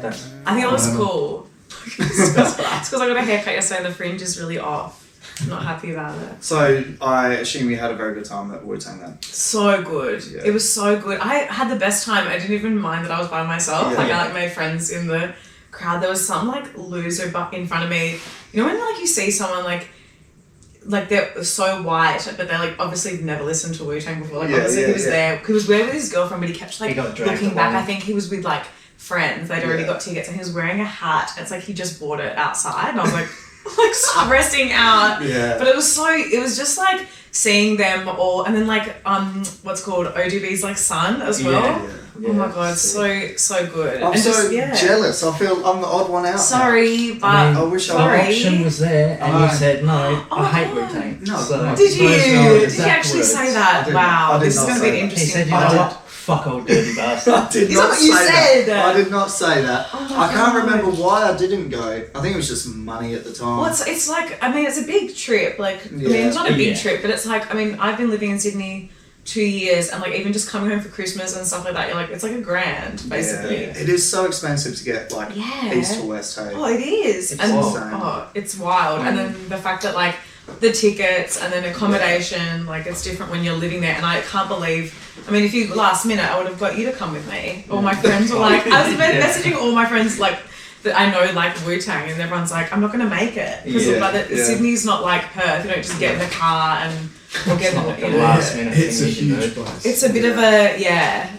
That's I think it looks cool. It's because I got a haircut yesterday and the fringe is really off. I'm not happy about it. So I assume you had a very good time at Wu-Tang then? So good. Yeah. It was so good. I had the best time. I didn't even mind that I was by myself. Yeah. Like I made friends in the crowd. There was some like loser in front of me. You know when like you see someone like they're so white, but they're like obviously never listened to Wu-Tang before. Like obviously he was there. He was with his girlfriend, but he kept like looking back. I think he was with like friends. They'd already got tickets, and he was wearing a hat. It's like he just bought it outside, and I was like. Like stressing out. Yeah. But it was just like seeing them all, and then like what's called ODB's like son as well. Yeah. Oh my god, so good. I'm and so jealous. I feel I'm the odd one out. Sorry, but I wish the option was there, and you said no. I hate Wu-Tang. No. So did you? Did you exact actually words. say that? Wow, this is going to be an interesting. He said, "You know what? Fuck old dirty bastard." I did Is not that what you say said? that. I did not say that. Oh my I can't God. remember why I didn't go. I think it was just money at the time. Well, it's like, I mean, it's a big trip. Like, I mean, it's not a big trip, but it's like, I mean, I've been living in Sydney 2 years, and like even just coming home for Christmas and stuff like that, you're like, it's like $1,000 basically. Yeah. It is so expensive to get like east to west. Hey. Oh, it is. It's and insane. It's wild. And then the fact that like the tickets and then accommodation, like it's different when you're living there. And I can't believe. I mean, if you last minute, I would have got you to come with me. All my friends were like, I was messaging all my friends like. That I know like Wu-Tang, and everyone's like, I'm not gonna make it because Sydney's not like Perth. You don't just get in the car and we'll get in the last minute. It's a huge place. It's a bit of a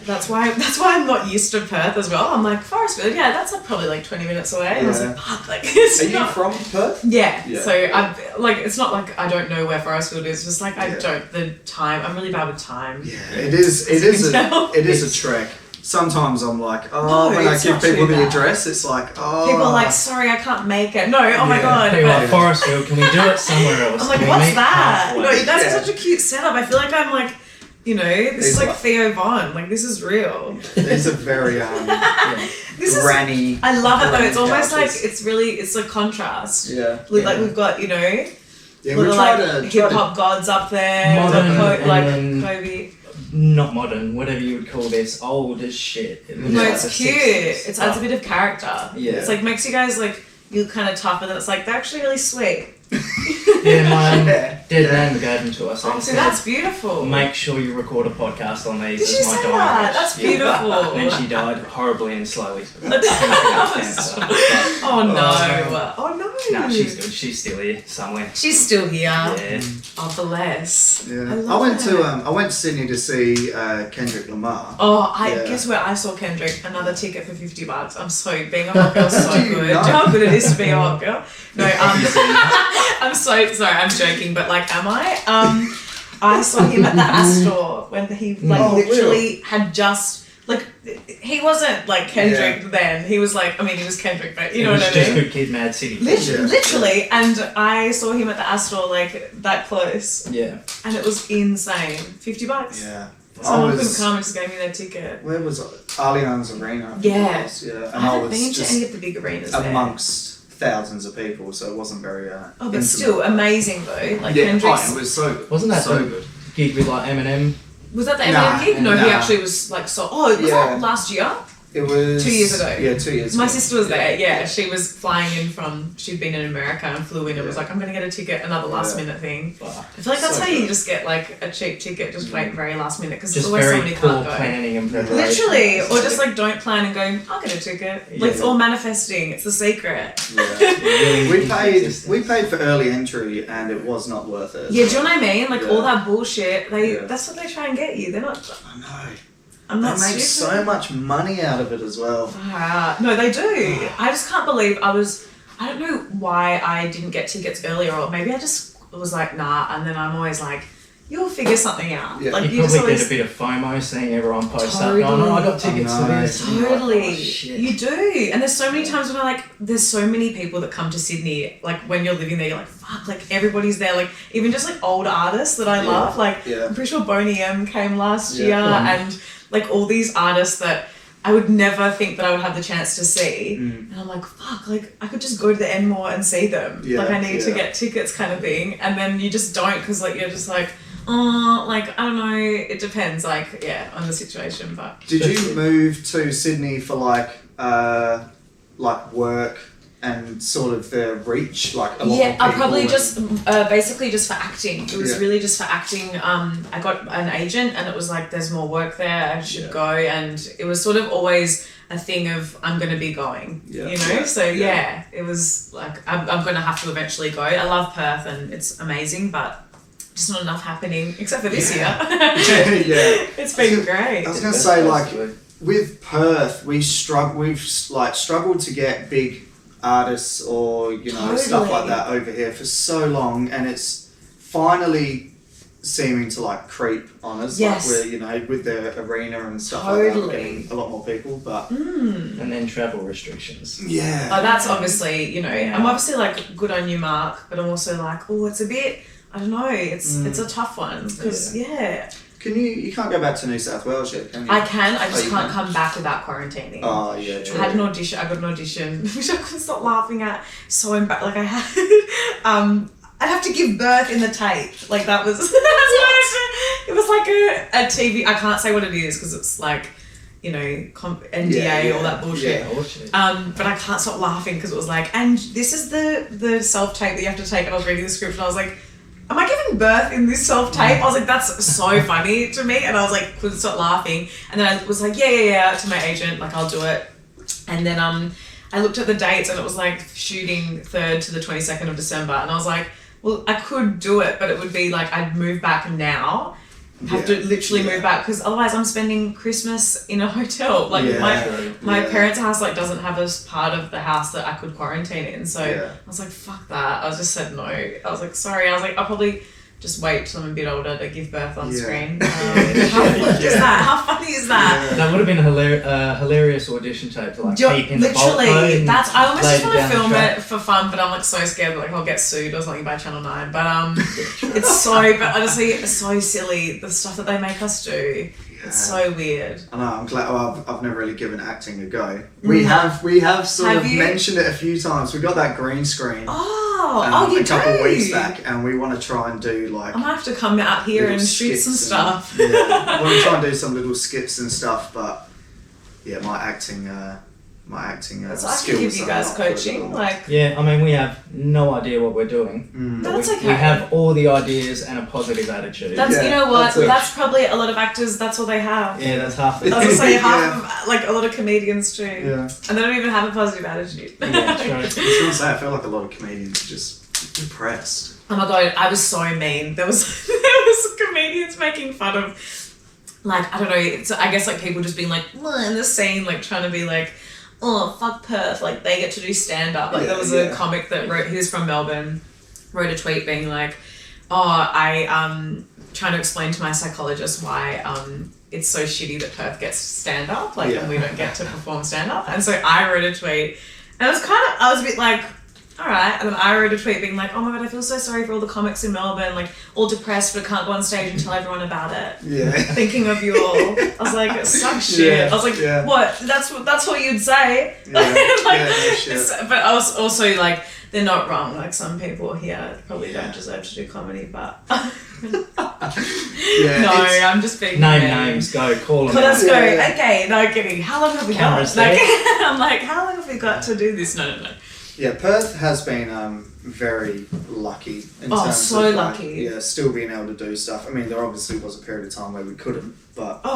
That's why I'm not used to Perth as well. I'm like Forestville, that's like probably like 20 minutes away. And I was like, fuck, like it's Are not. you from Perth? Yeah. So I'm like, it's not like I don't know where Forestville is. Just like I don't the time. I'm really bad with time. Yeah, it is. It is a trek. Sometimes I'm like, when I give people the address, it's like, people are like, sorry, I can't make it. No, my god. People are like, Forestville, can we do it somewhere else? I'm like, what's that? No, that's such a cute setup. I feel like I'm like, this is like Theo Von. Like, this is real. These are very granny. I love it though. It's almost couches. like it's a contrast. Yeah. Like we've got we little try like to hip hop gods up there. Modern, like and Kobe. Not modern, whatever you would call this, old as shit. No, it's cute. It adds a bit of character. Yeah. It's like makes you guys like you kind of tough, and then it's like they're actually really sweet. Yeah, my dead nan gave them to us. Oh, so that's beautiful. Make sure you record a podcast on these. Did you say that? That's beautiful. And then she died horribly and slowly. Oh no. No, she's good. She's still here somewhere. She's still here. Yeah. Oh, bless. Yeah. I went to Sydney to see Kendrick Lamar. Oh, guess where I saw Kendrick? Another ticket for $50. I'm so being a hot girl so good. Do you know how good it is to be a hot girl? No, I'm so sorry. I'm joking, but like, am I? I saw him at the Astor when he literally had just. Like, he wasn't like Kendrick then. He was like, he was Kendrick, but you know what I mean? Just Good Kid, Mad City. Literally. And I saw him at the Astor like that close. Yeah. And it was insane. $50. Yeah. Someone couldn't come and just gave me their ticket. Where was it? Allianz Arena. Yeah. And I haven't been to any of the big arenas amongst thousands of people, so it wasn't very but intimate. still amazing though. Like Kendrick's. Kendrick's. It was so good. Wasn't that so the good? Gig with like Eminem? Was that the Eminem gig? No, he actually was like so. Oh, was that last year? It was 2 years ago. Yeah, 2 years ago. My sister was there. Yeah, she was flying in she'd been in America and flew in and was like, I'm gonna get a ticket, another last minute thing. I feel like that's how you just get like a cheap ticket, just wait very last minute because there's always somebody who can't go. Planning and preparation. Literally, or just like don't plan and go, I'll get a ticket. Like it's all manifesting. It's the secret. Yeah. we paid for early entry and it was not worth it. Yeah, do you know what I mean? Like all that bullshit. That's what they try and get you. They're not. I know. I'm not They make so much money out of it as well. No, they do. I just can't believe I don't know why I didn't get tickets earlier, or maybe I just was like, nah, and then I'm always like, you'll figure something out. Yeah. Like you probably get a bit of FOMO seeing everyone post up going, I got tickets for this. Totally. Shit. You do. And there's so many times when there's so many people that come to Sydney, like when you're living there, you're like, fuck, like everybody's there, like even just like old artists that I love. Like I'm pretty sure Boney M came last year and like all these artists that I would never think that I would have the chance to see. And I'm like, fuck, like I could just go to the Enmore and see them. Like I need to get tickets kind of thing. And then you just don't because like you're just like, like I don't know, it depends like on the situation. But did you move to Sydney for like like work and sort of their reach, like a lot more Yeah, people? I probably just basically just for acting. It was really just for acting. I got an agent, and it was like, there's more work there. I should go, and it was sort of always a thing of I'm going to be going. You know, so it was like I'm going to have to eventually go. I love Perth, and it's amazing, but just not enough happening except for this year. It's been great. I was going to say, like, with Perth, we've struggled to get big artists or stuff like that over here for so long, and it's finally seeming to like creep on us. Yes. Like we're with the arena and stuff like that, we're getting a lot more people, but and then travel restrictions. Yeah. Oh, that's obviously I'm obviously like good on you, Mark, but I'm also like, it's a bit, I don't know, it's a tough one because Can you can't go back to New South Wales yet, can you? I can, I just can't come back without quarantining. Oh yeah, true. I had an audition, I got an audition, which I couldn't stop laughing at. So embarrassed, like I had, I'd have to give birth in the tape. Like that was, it was like a TV, I can't say what it is because it's like, NDA, all that bullshit. But I can't stop laughing because it was like, and this is the self-tape that you have to take, and I was reading the script and I was like, am I giving birth in this self-tape? I was like, that's so funny to me. And I was like, couldn't stop laughing. And then I was like, yeah, to my agent, like, I'll do it. And then I looked at the dates and it was like shooting 3rd to the 22nd of December. And I was like, well, I could do it, but it would be like, I'd move back now. Have to literally move back because otherwise I'm spending Christmas in a hotel. Like my parents' house like doesn't have a part of the house that I could quarantine in. So I was like, fuck that. I just said no. I was like, sorry. I was like, I'll probably just wait till I'm a bit older to give birth on screen. How funny is that? How funny is that? That would have been a hilarious audition tape to like peek in the literally, that's I almost just want to film it for fun, but I'm like so scared that like I'll get sued or something by Channel 9. But but honestly, it's so silly the stuff that they make us do. It's so weird. I know. I'm glad. I've never really given acting a go. We have sort of mentioned it a few times. We got that green screen. You a couple of weeks back, and we want to try and do like. I might have to come out here and shoot some stuff. Yeah, I want to try and do some little skits and stuff, but my acting so I skills. can give you guys coaching, like. Yeah, I mean, we have no idea what we're doing. But that's okay. We have all the ideas and a positive attitude. That's you know what? That's probably a lot of actors. That's all they have. Yeah, that's half it. I was gonna say half of, like a lot of comedians too. Yeah. And they don't even have a positive attitude. Yeah, true. I was gonna say, I feel like a lot of comedians are just depressed. Oh my god, I was so mean. There was comedians making fun of, like, I don't know. It's I guess like people just being like in the scene, like trying to be like, oh fuck Perth, like they get to do stand up. Like there was a comic that wrote. He was from Melbourne. Wrote a tweet being like, I trying to explain to my psychologist why it's so shitty that Perth gets stand up, like and we don't get to perform stand up. And so I wrote a tweet, and I was a bit like, all right. And then I wrote a tweet being like, oh my god, I feel so sorry for all the comics in Melbourne, like all depressed but can't go on stage and tell everyone about it. Yeah. Thinking of you all. I was like, it sucks shit. I was like, what? That's what you'd say. Yeah. But I was also like, they're not wrong. Like some people here probably don't deserve to do comedy, but I'm just being names, go call them. Let's go. Okay, no kidding. How long have we got? Like, I'm like, how long have we got to do this? No. Yeah, Perth has been very lucky in terms of lucky. Still being able to do stuff. I mean, there obviously was a period of time where we couldn't, but no,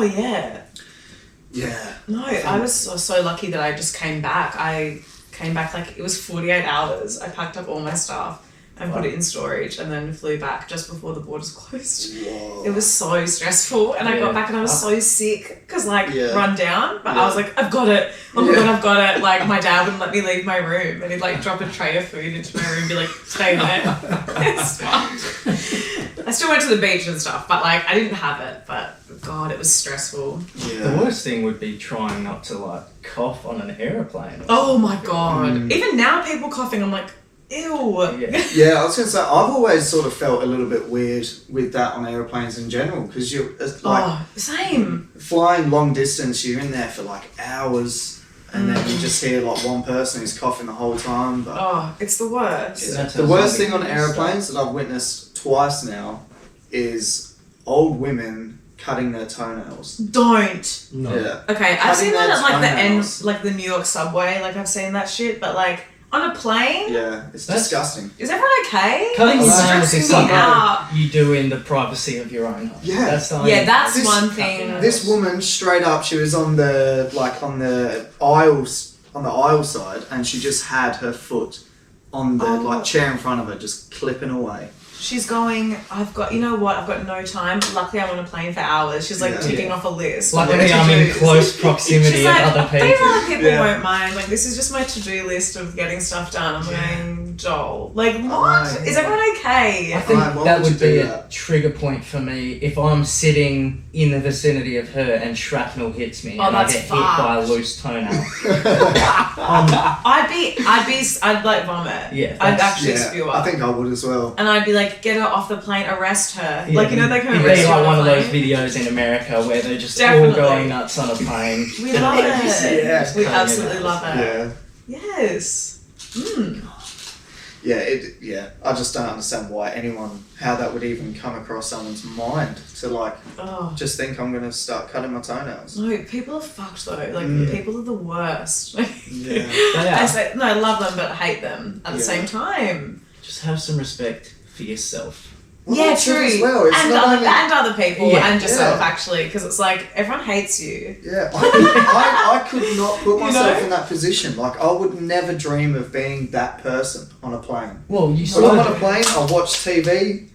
I was so lucky that I just came back. I came back like it was 48 hours. I packed up all my stuff and put it in storage and then flew back just before the borders closed. Whoa. It was so stressful, and I got back and I was so sick because run down, but I was like, I've got it. Oh my god, I've got it. Like my dad wouldn't let me leave my room, and he'd like drop a tray of food into my room and be like, stay there. It's fine. I still went to the beach and stuff, but like I didn't have it. But god, it was stressful. Yeah. The worst thing would be trying not to like cough on an aeroplane. Oh my god. Even now people coughing, I'm like, ew. Yeah, I was going to say, I've always sort of felt a little bit weird with that on airplanes in general, because you're like... same. Flying long distance, you're in there for like hours, and then you just hear like one person who's coughing the whole time. But it's the worst. the worst thing on airplanes that I've witnessed twice now is old women cutting their toenails. Don't. No. Yeah. Okay, I've seen that at like the toenails. end, like the New York subway. Like I've seen that shit, but like on a plane. Yeah, it's That's- disgusting. Is everyone okay? Cutting It's your nails stressing is me something out. you do in the privacy of your own home. Yeah. That's the Yeah, that's This- one thing. This woman, straight up, she was on the aisle side, and she just had her foot on the chair in front of her, just clipping away. She's going, I've got no time. Luckily, I'm on a plane for hours. She's like Yeah. ticking off a list. Luckily, of I'm in to-dos. close proximity She's of like, other people. maybe other people Yeah. won't mind. Like, this is just my to-do list of getting stuff done. I'm going, Joel. Like, what? know. Is everyone okay? I think Why that would you would be do a that? trigger point for me if I'm sitting in the vicinity of her and shrapnel hits me Oh, and I that's get hit by a fucked. loose toenail. I'd like vomit. Yeah, I'd that's- actually spew up. I think I would as well. And I'd be like, get her off the plane, arrest her. Yeah, Like, you know, they can it'd arrest be you on like one a of those plane. videos in America where they're just Definitely. all going nuts on a plane. We And love like, it. Yeah. We Cutting absolutely it love out. it. Yeah. Yes. Mm. Yeah, I just don't understand how that would even come across someone's mind to like Oh. just think I'm gonna start cutting my toenails. No, people are fucked though. Like, Mm. people are the worst. Yeah. They are. I say, no, I love them, but hate them at the Yeah. same time. Just have some respect for yourself. Well, yeah, that's it true. as well. It's and, not other, only- and other people, Yeah. and yourself, Yeah. actually, because it's like, everyone hates you. Yeah, I could not put You myself know? in that position. Like, I would never dream of being that person on a plane. Well, you When sort I'm on a of plane, I watch TV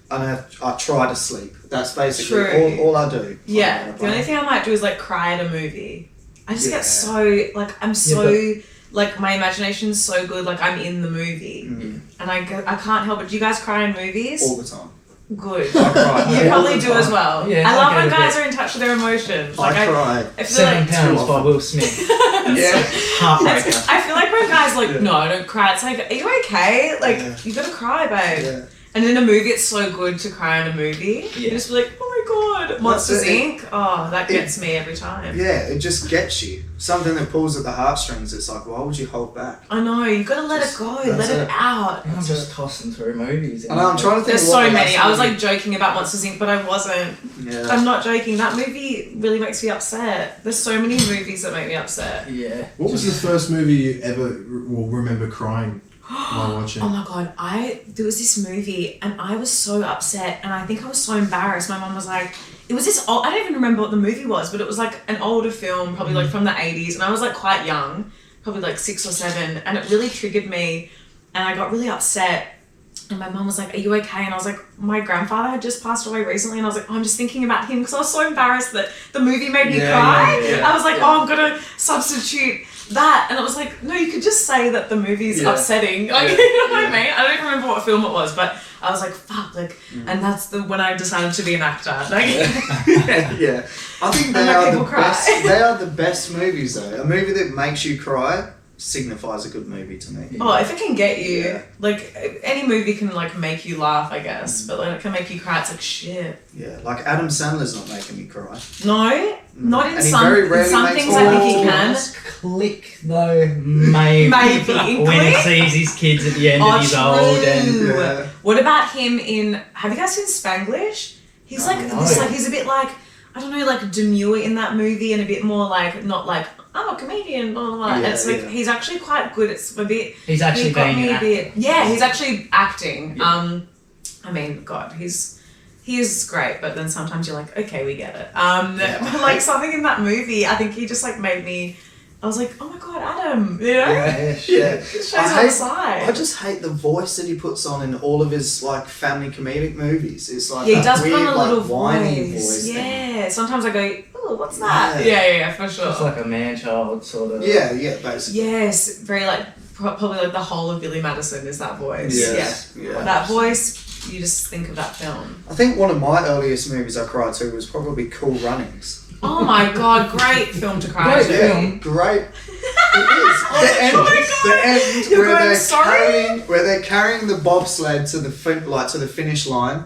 and I try to sleep. That's basically True. all I do. Yeah, on a the only plane. thing I might do is like cry at a movie. I just Yeah. get so, like, I'm so, like, my imagination's so good, like, I'm in the movie. Mhm. And I can't help it. Do you guys cry in movies? All the time. Good. I cry. You all probably the do time. as well. Yeah, I I love get when a guys bit. are in touch with their emotions. Like, I cry. I feel £7 like Too by often. Will Smith. Yeah. Heartbreaker. I feel like when guys like, Yeah. no, I don't cry. It's like, are you okay? Like, Yeah. you gotta cry, babe. Yeah. And in a movie, it's so good to cry in a movie. You Yeah. just be like, oh my god, Monsters it. Inc. Oh, that gets me every time. Yeah, it just gets you. Something that pulls at the heartstrings. It's like, why would you hold back? I know, you gotta let Just- it go, that's let it it. out. I'm just tossing through movies. I know, I'm trying to think There's of what so the many. last I was movie- like joking about Monsters Inc., but I wasn't. Yeah. I'm not joking. That movie really makes me upset. There's so many movies that make me upset. Yeah. What was the first movie you ever will remember crying while watching? Oh my god, there was this movie and I was so upset and I think I was so embarrassed. My mum was like, it was this old, I don't even remember what the movie was, but it was like an older film, probably like from the 80s, and I was like quite young, probably like 6 or 7, and it really triggered me and I got really upset. And my mum was like, are you okay? And I was like, my grandfather had just passed away recently. And I was like, oh, I'm just thinking about him because I was so embarrassed that the movie made me Yeah, cry. yeah, yeah, I was like, yeah. oh, I'm going to substitute that. And it was like, no, you could just say that the movie's Yeah. upsetting. Like, Yeah, you know what I yeah. mean? I don't even remember what film it was, but I was like, fuck. Like, and that's when I decided to be an actor. Like, Yeah. I think And they let are the people cry. best. They are the best movies though. A movie that makes you cry signifies a good movie to me. oh, if it can get you, Yeah. like, any movie can, like, make you laugh, I guess. But, like, it can make you cry. It's like, shit. Yeah, like Adam Sandler's not making me cry. No, not in And he some, very in rarely some makes things I think he all can. Just click though, maybe. Maybe. When he Click? sees his kids at the end Oh, of his old and true. Yeah. What about him in? Have you guys seen Spanglish? He's like No. this. Like he's a bit like I don't know, like demure in that movie, and a bit more like not like I'm a comedian. Blah blah blah. Yeah, It's like yeah. he's actually quite good. It's a bit. he's actually he got being me an a actor. bit. Yeah, he's actually acting. Yeah. I mean, God, he is great, but then sometimes you're like, okay, we get it. Yeah. But like something in that movie, I think he just like made me. I was like, oh my God, Adam. You know? Yeah. It shows on the I side. just hate the voice that he puts on in all of his like family comedic movies. It's like Yeah, he that does weird, put on a like, little whiny voice. thing. Yeah, sometimes I go, oh, what's that? Yeah. Yeah, for sure. It's like a man-child sort of. Yeah, basically. Yes, very like probably like the whole of Billy Madison is that voice. Yes, Yeah. yeah. That voice, you just think of that film. I think one of my earliest movies I cried to was probably Cool Runnings. Oh my God, great film to cry Great to. film. Great. It is. The end, Oh my the end You're where going, they're "Sorry?" carrying the bobsled to the to the finish line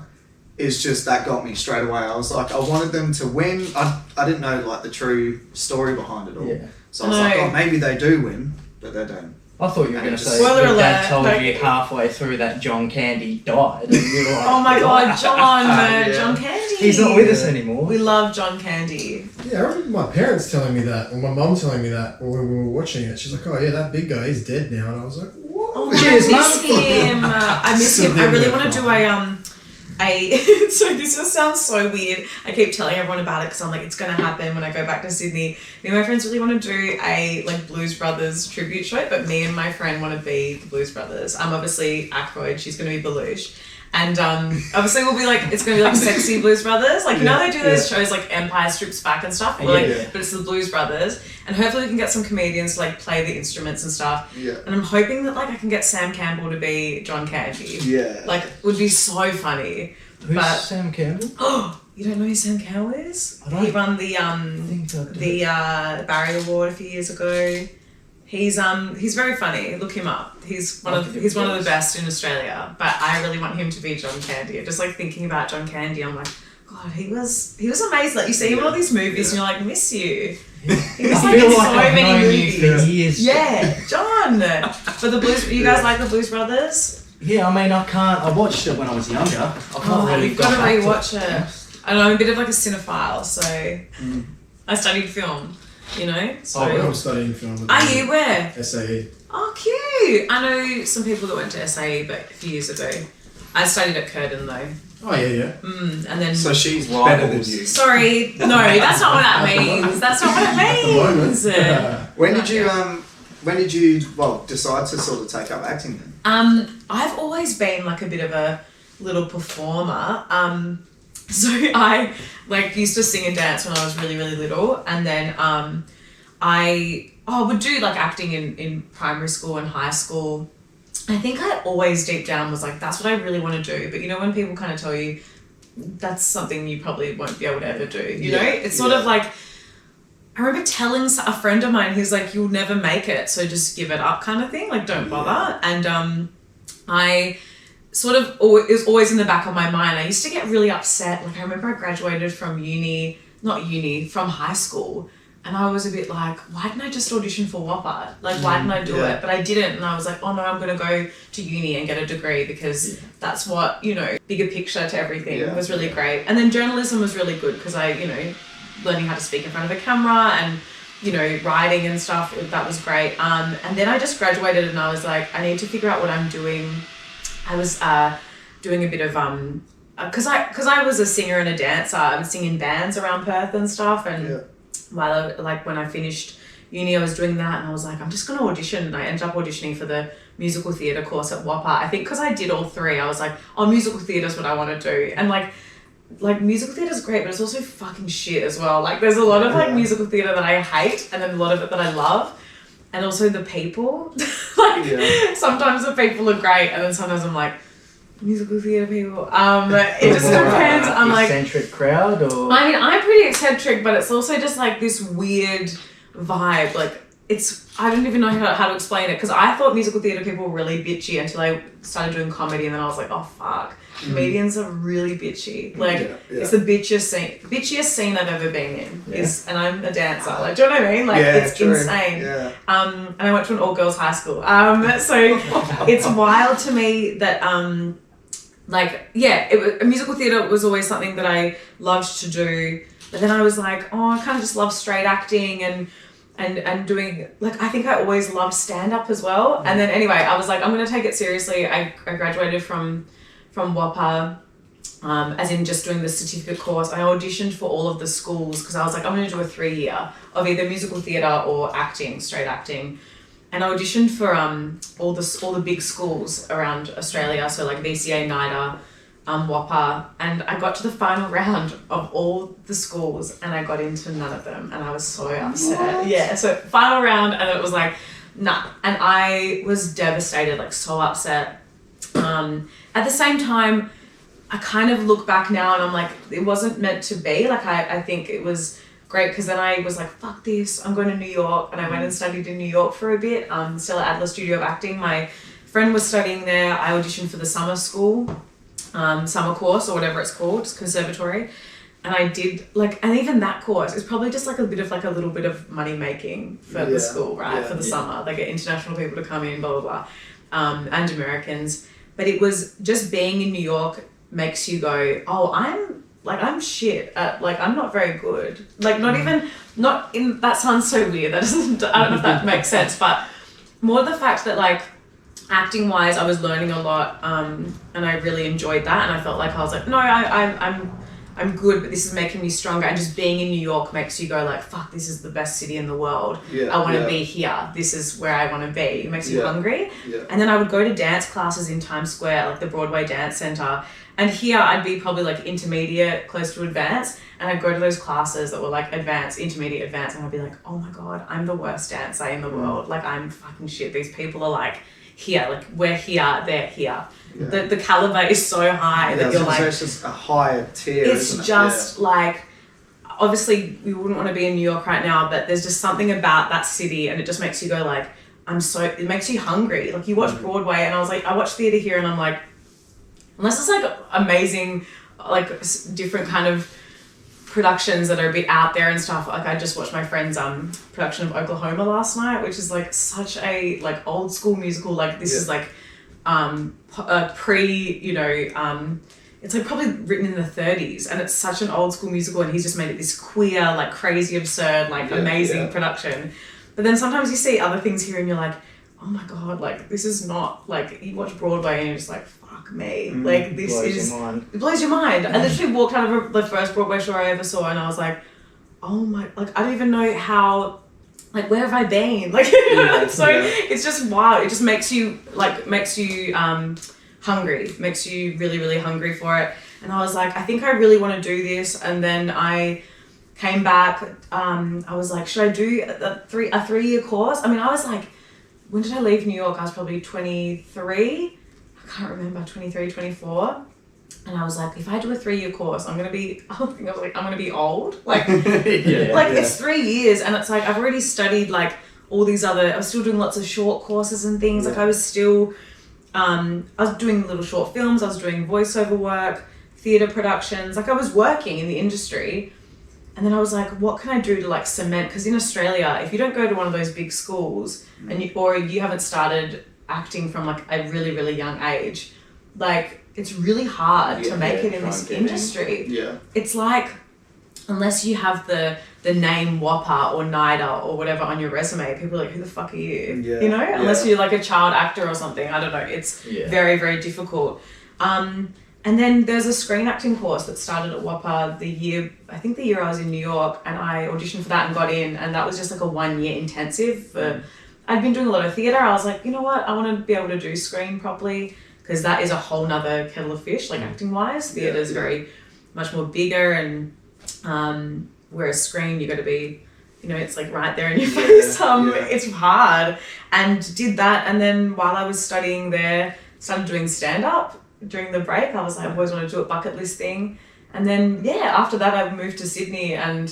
is just that got me straight away. I was like, I wanted them to win. I didn't know like the true story behind it all. Yeah. So I was like, No. oh, maybe they do win, but they don't. I thought you were And going to it say Spoiler your dad alert, told like- you halfway through that John Candy died. And you were like, Oh my God, John, Yeah. John Candy. He's not with us anymore. We love John Candy. Yeah, I remember my parents telling me that, or my mum telling me that when we were watching it. She's like, "Oh yeah, that big guy, he's dead now," and I was like, "What?" Oh, Cheers, I miss him. I miss him. I really want to do a so this just sounds so weird. I keep telling everyone about it because I'm like, it's gonna happen when I go back to Sydney. Me and my friends really want to do a like Blues Brothers tribute show, but me and my friend want to be the Blues Brothers. I'm obviously Aykroyd, she's gonna be Belushi. And obviously we'll be like, it's gonna be like sexy Blues Brothers. Like, you know, they do those shows like Empire Strips Back and stuff. But it's the Blues Brothers. And hopefully we can get some comedians to like play the instruments and stuff. Yeah. And I'm hoping that like I can get Sam Campbell to be John Candy. Yeah. Like, would be so funny. Who's Sam Campbell? Oh, you don't know who Sam Campbell is? He won the Barry Award a few years ago. He's very funny. Look him up. He's one of the best in Australia. But I really want him to be John Candy. Just like thinking about John Candy, I'm like, God, he was amazing. Like, you see him in all these movies and you're like, miss you. He was like in so many movies. Yeah, John. But the Blues, you guys like the Blues Brothers? Yeah, I mean, I watched it when I was younger. I can't really you've got to back rewatch it. I know, I'm a bit of like a cinephile, so I studied film, you know? So I'm studying film. Are you? Where? SAE. Oh, cute. I know some people that went to SAE, but a few years ago. I studied at Curtin though. Oh yeah. And then. So she's better than you. Sorry, no, that's not what that means. That's not what it means. When did you decide to sort of take up acting then? I've always been like a bit of a little performer. So I like used to sing and dance when I was really, really little, and then I would do like acting in primary school and high school. I think I always deep down was like, that's what I really want to do. But you know, when people kind of tell you that's something you probably won't be able to ever do, you know, it's sort of like, I remember telling a friend of mine, he was like, you'll never make it, so just give it up kind of thing, like don't bother. And I sort of, it was always in the back of my mind. I used to get really upset. Like I remember I graduated from from high school, and I was a bit like, why didn't I just audition for WAPA? Like, why didn't I do it? But I didn't, and I was like, oh no, I'm going to go to uni and get a degree because that's what, you know, bigger picture to everything was really great. And then journalism was really good because I, you know, learning how to speak in front of a camera and, you know, writing and stuff, that was great. And then I just graduated and I was like, I need to figure out what I'm doing. I was doing a bit of, because I was a singer and a dancer, I was singing bands around Perth and stuff. And when I finished uni, I was doing that and I was like, I'm just going to audition. And I ended up auditioning for the musical theatre course at WAPA. I think because I did all three, I was like, oh, musical theatre is what I want to do. And like musical theatre is great, but it's also fucking shit as well. Like there's a lot of like musical theatre that I hate and then a lot of it that I love. And also the people. Sometimes the people are great and then sometimes I'm like, musical theatre people. It just depends. I'm like eccentric crowd or I mean, I'm pretty eccentric, but it's also just like this weird vibe. Like I don't even know how to explain it because I thought musical theatre people were really bitchy until I started doing comedy and then I was like, oh fuck. Comedians are really bitchy. Like it's the bitchiest scene I've ever been in. And I'm a dancer. Like, do you know what I mean? Like it's insane. Yeah. And I went to an all girls high school. So it's wild to me that musical theatre was always something that I loved to do. But then I was like, oh, I kind of just love straight acting and doing, like, I think I always loved stand-up as well. And then anyway, I was like, I'm going to take it seriously. I graduated from WAPA, as in just doing the certificate course. I auditioned for all of the schools because I was like, I'm going to do a 3-year of either musical theatre or acting, straight acting. And I auditioned for all the big schools around Australia, so like VCA, NIDA, WAPA, and I got to the final round of all the schools and I got into none of them and I was so upset. What? Yeah, so final round and it was like, nah. And I was devastated, like so upset. At the same time, I kind of look back now and I'm like, it wasn't meant to be. Like I think it was great because then I was like, fuck this, I'm going to New York. And I went and studied in New York for a bit, still at Adler Studio of Acting. My friend was studying there. I auditioned for the summer school, summer course or whatever it's called, it's conservatory. And I did and even that course is probably just like a little bit of money making for the school, right? For the summer, they get international people to come in, blah, blah, blah, and Americans. But it was just being in New York makes you go, oh, I'm shit at, like, I'm not very good. Like, that sounds so weird. That doesn't, I don't know if that makes sense, but more the fact that, like, acting wise, I was learning a lot, and I really enjoyed that. And I felt like I was like, no, I'm good, but this is making me stronger. And just being in New York makes you go like, fuck, this is the best city in the world. I want to be here. This is where I want to be. It makes you hungry. And then I would go to dance classes in Times Square, like the Broadway Dance Center. And here I'd be probably like intermediate, close to advanced. And I'd go to those classes that were like advanced, intermediate, advanced. And I'd be like, oh my God, I'm the worst dancer in the world. Like, I'm fucking shit. These people are like here, like we're here, they're here. The caliber is so high that you're like, it's just a higher tier. It's just like, obviously we wouldn't want to be in New York right now, but there's just something about that city, and it just makes you go like, it makes you hungry. Like, you watch Broadway, and I was like, I watch theater here, and I'm like, unless it's like amazing, like different kind of productions that are a bit out there and stuff. Like, I just watched my friend's production of Oklahoma last night, which is like such a like old school musical. Like, this is like it's like probably written in the 30s, and it's such an old school musical, and he's just made it this queer, like crazy, absurd, like amazing production. But then sometimes you see other things here and you're like, oh my God, like this is not, like, you watch Broadway and you're just like, fuck me. Like, this it blows your mind. I literally walked out of the first Broadway show I ever saw, and I was like, oh my, like, I don't even know how, like, where have I been? Like, it's just wild. It just makes you hungry, makes you really, really hungry for it. And I was like, I think I really want to do this. And then I came back, I was like, should I do a 3-year course? I mean, I was like, when did I leave New York? I was probably 23. I can't remember, 23, 24. And I was like, if I do a 3-year course, I'm going to be old. Like, it's 3 years. And it's like, I've already studied like all these I was still doing lots of short courses and things. Like, I was still, I was doing little short films. I was doing voiceover work, theatre productions. Like, I was working in the industry. And then I was like, what can I do to like cement? Because in Australia, if you don't go to one of those big schools or you haven't started acting from like a really, really young age, like, it's really hard to make it in this industry. It's like, unless you have the name Whopper or NIDA or whatever on your resume, people are like, who the fuck are you? You know? Unless you're like a child actor or something. I don't know. It's very, very difficult. And then there's a screen acting course that started at Whopper the year I was in New York, and I auditioned for that and got in, and that was just like a 1-year intensive. I'd been doing a lot of theatre. I was like, you know what? I want to be able to do screen properly, because that is a whole nother kettle of fish, like acting wise. Theatre is very much more bigger, and whereas screen, you got to be, you know, it's like right there in your face. It's hard. And did that, and then while I was studying there, started doing stand-up during the break. I was like, I've always wanted to do a bucket list thing. And then, after that, I moved to Sydney, and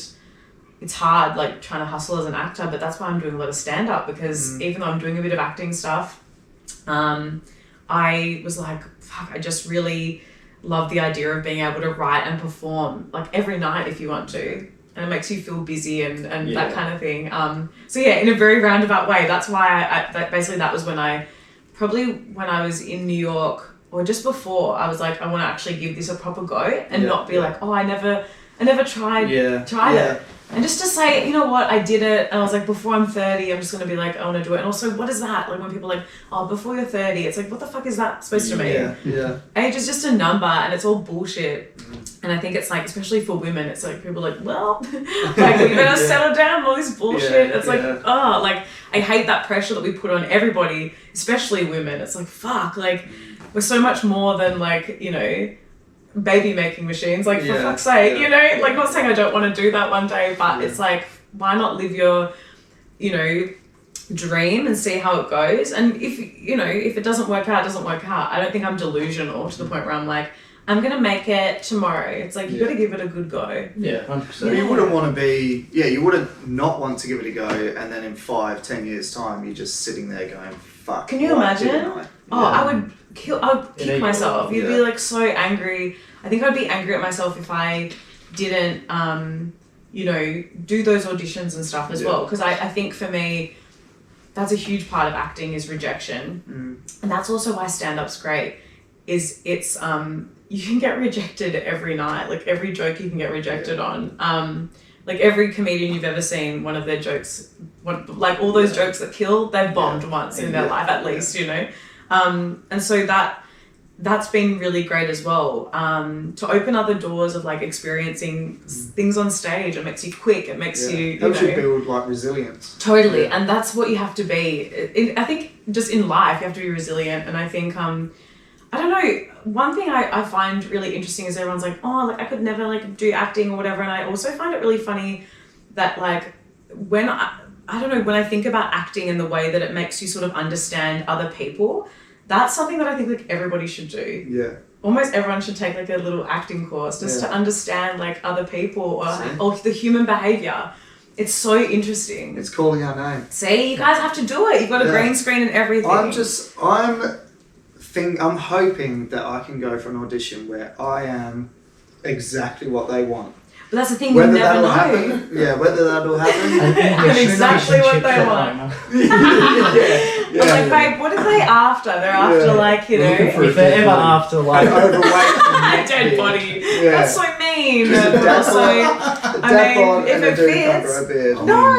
it's hard, like, trying to hustle as an actor, but that's why I'm doing a lot of stand-up, because even though I'm doing a bit of acting stuff, I was like, fuck, I just really love the idea of being able to write and perform, like, every night if you want to. And it makes you feel busy and that kind of thing. In a very roundabout way, that's why that was when I was in New York, or just before, I was like, I want to actually give this a proper go and not be like, oh, I never tried it. And just to say, you know what, I did it. And I was like, before I'm 30, I'm just going to be like, I want to do it. And also, what is that? Like, when people are like, oh, before you're 30, it's like, what the fuck is that supposed to mean? Age is just a number, and it's all bullshit. And I think it's like, especially for women, it's like, people are like, well, like, you better settle down, all this bullshit. It's like, like, I hate that pressure that we put on everybody, especially women. It's like, fuck, like, we're so much more than, like, you know, baby making machines, like, for fuck's sake, you know, like, not saying I don't want to do that one day, but it's like, why not live your, you know, dream and see how it goes? And if, you know, if it doesn't work out, it doesn't work out. I don't think I'm delusional to the point where I'm like, I'm gonna make it tomorrow. It's like, you got to give it a good go. 100%. You wouldn't want to be, you wouldn't not want to give it a go, and then in 5-10 years time, you're just sitting there going, fuck. Can you imagine? I would kick myself. You'd be like so angry. I think I'd be angry at myself if I didn't, you know, do those auditions and stuff as well. Because I think for me, that's a huge part of acting is rejection. And that's also why stand-up's great. is it's you can get rejected every night. Like every joke you can get rejected on. Like every comedian you've ever seen, one of their jokes, like all those jokes that kill, they've bombed once in their life at least, you know. And so that's been really great as well, to open other doors of like experiencing things on stage. It makes you quick. It makes you helps you build like resilience. Totally, and that's what you have to be. I think just in life you have to be resilient, and I think I don't know. One thing I find really interesting is everyone's like, oh, like I could never like do acting or whatever, and I also find it really funny that like when I don't know, when I think about acting and the way that it makes you sort of understand other people, that's something that I think like everybody should do. Yeah. Almost everyone should take like a little acting course just to understand like other people or the human behavior. It's so interesting. It's calling our name. See, you guys have to do it. You've got a green screen and everything. I'm hoping that I can go for an audition where I am exactly what they want. But that's the thing, you never know. Happen, whether that'll happen. And exactly what they want. I'm like, babe, what are they after? They're after like, you know. If they're ever after like overweight. Dead body. That's so mean. But also, I mean, if it fits. No.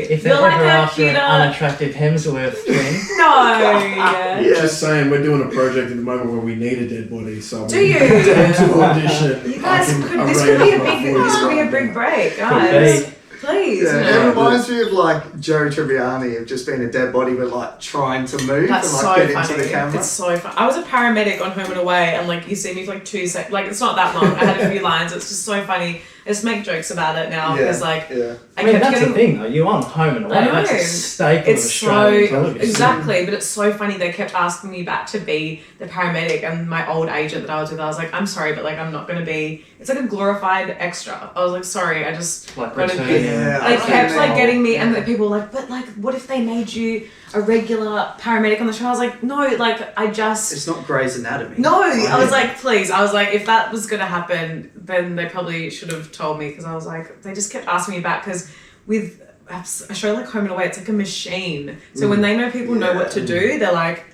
If they're like ever a after an cuter. unattractive Hemsworth twin. No. Just saying, we're doing a project at the moment where we need a dead body. So do you? To audition. You guys this could be a big break, guys. Please. Yeah, it reminds me of like Joe Tribbiani of just being a dead body but like trying to move That's and like so get funny. into the camera. It's so fun. I was a paramedic on Home and Away, and like you see me for like 2 seconds. Like it's not that long. I had a few lines. It's just so funny. I just make jokes about it now because like I mean that's the thing though. You're on Home and Away. That's a staple of Australian television. Exactly, but it's so funny. They kept asking me back to be the paramedic, and my old agent that I was with, I was like, I'm sorry, but like I'm not going to be. It's like a glorified extra. I was like, sorry, I just like got to be. They kept like getting me, and the people were like, but like, what if they made you a regular paramedic on the show? I was like, no, like I just. It's not Grey's Anatomy. No, I was like, please. I was like, if that was gonna happen, then they probably should have told me, because I was like, they just kept asking me back, because with a show like Home and Away, it's like a machine. So when they know people know what to do, they're like,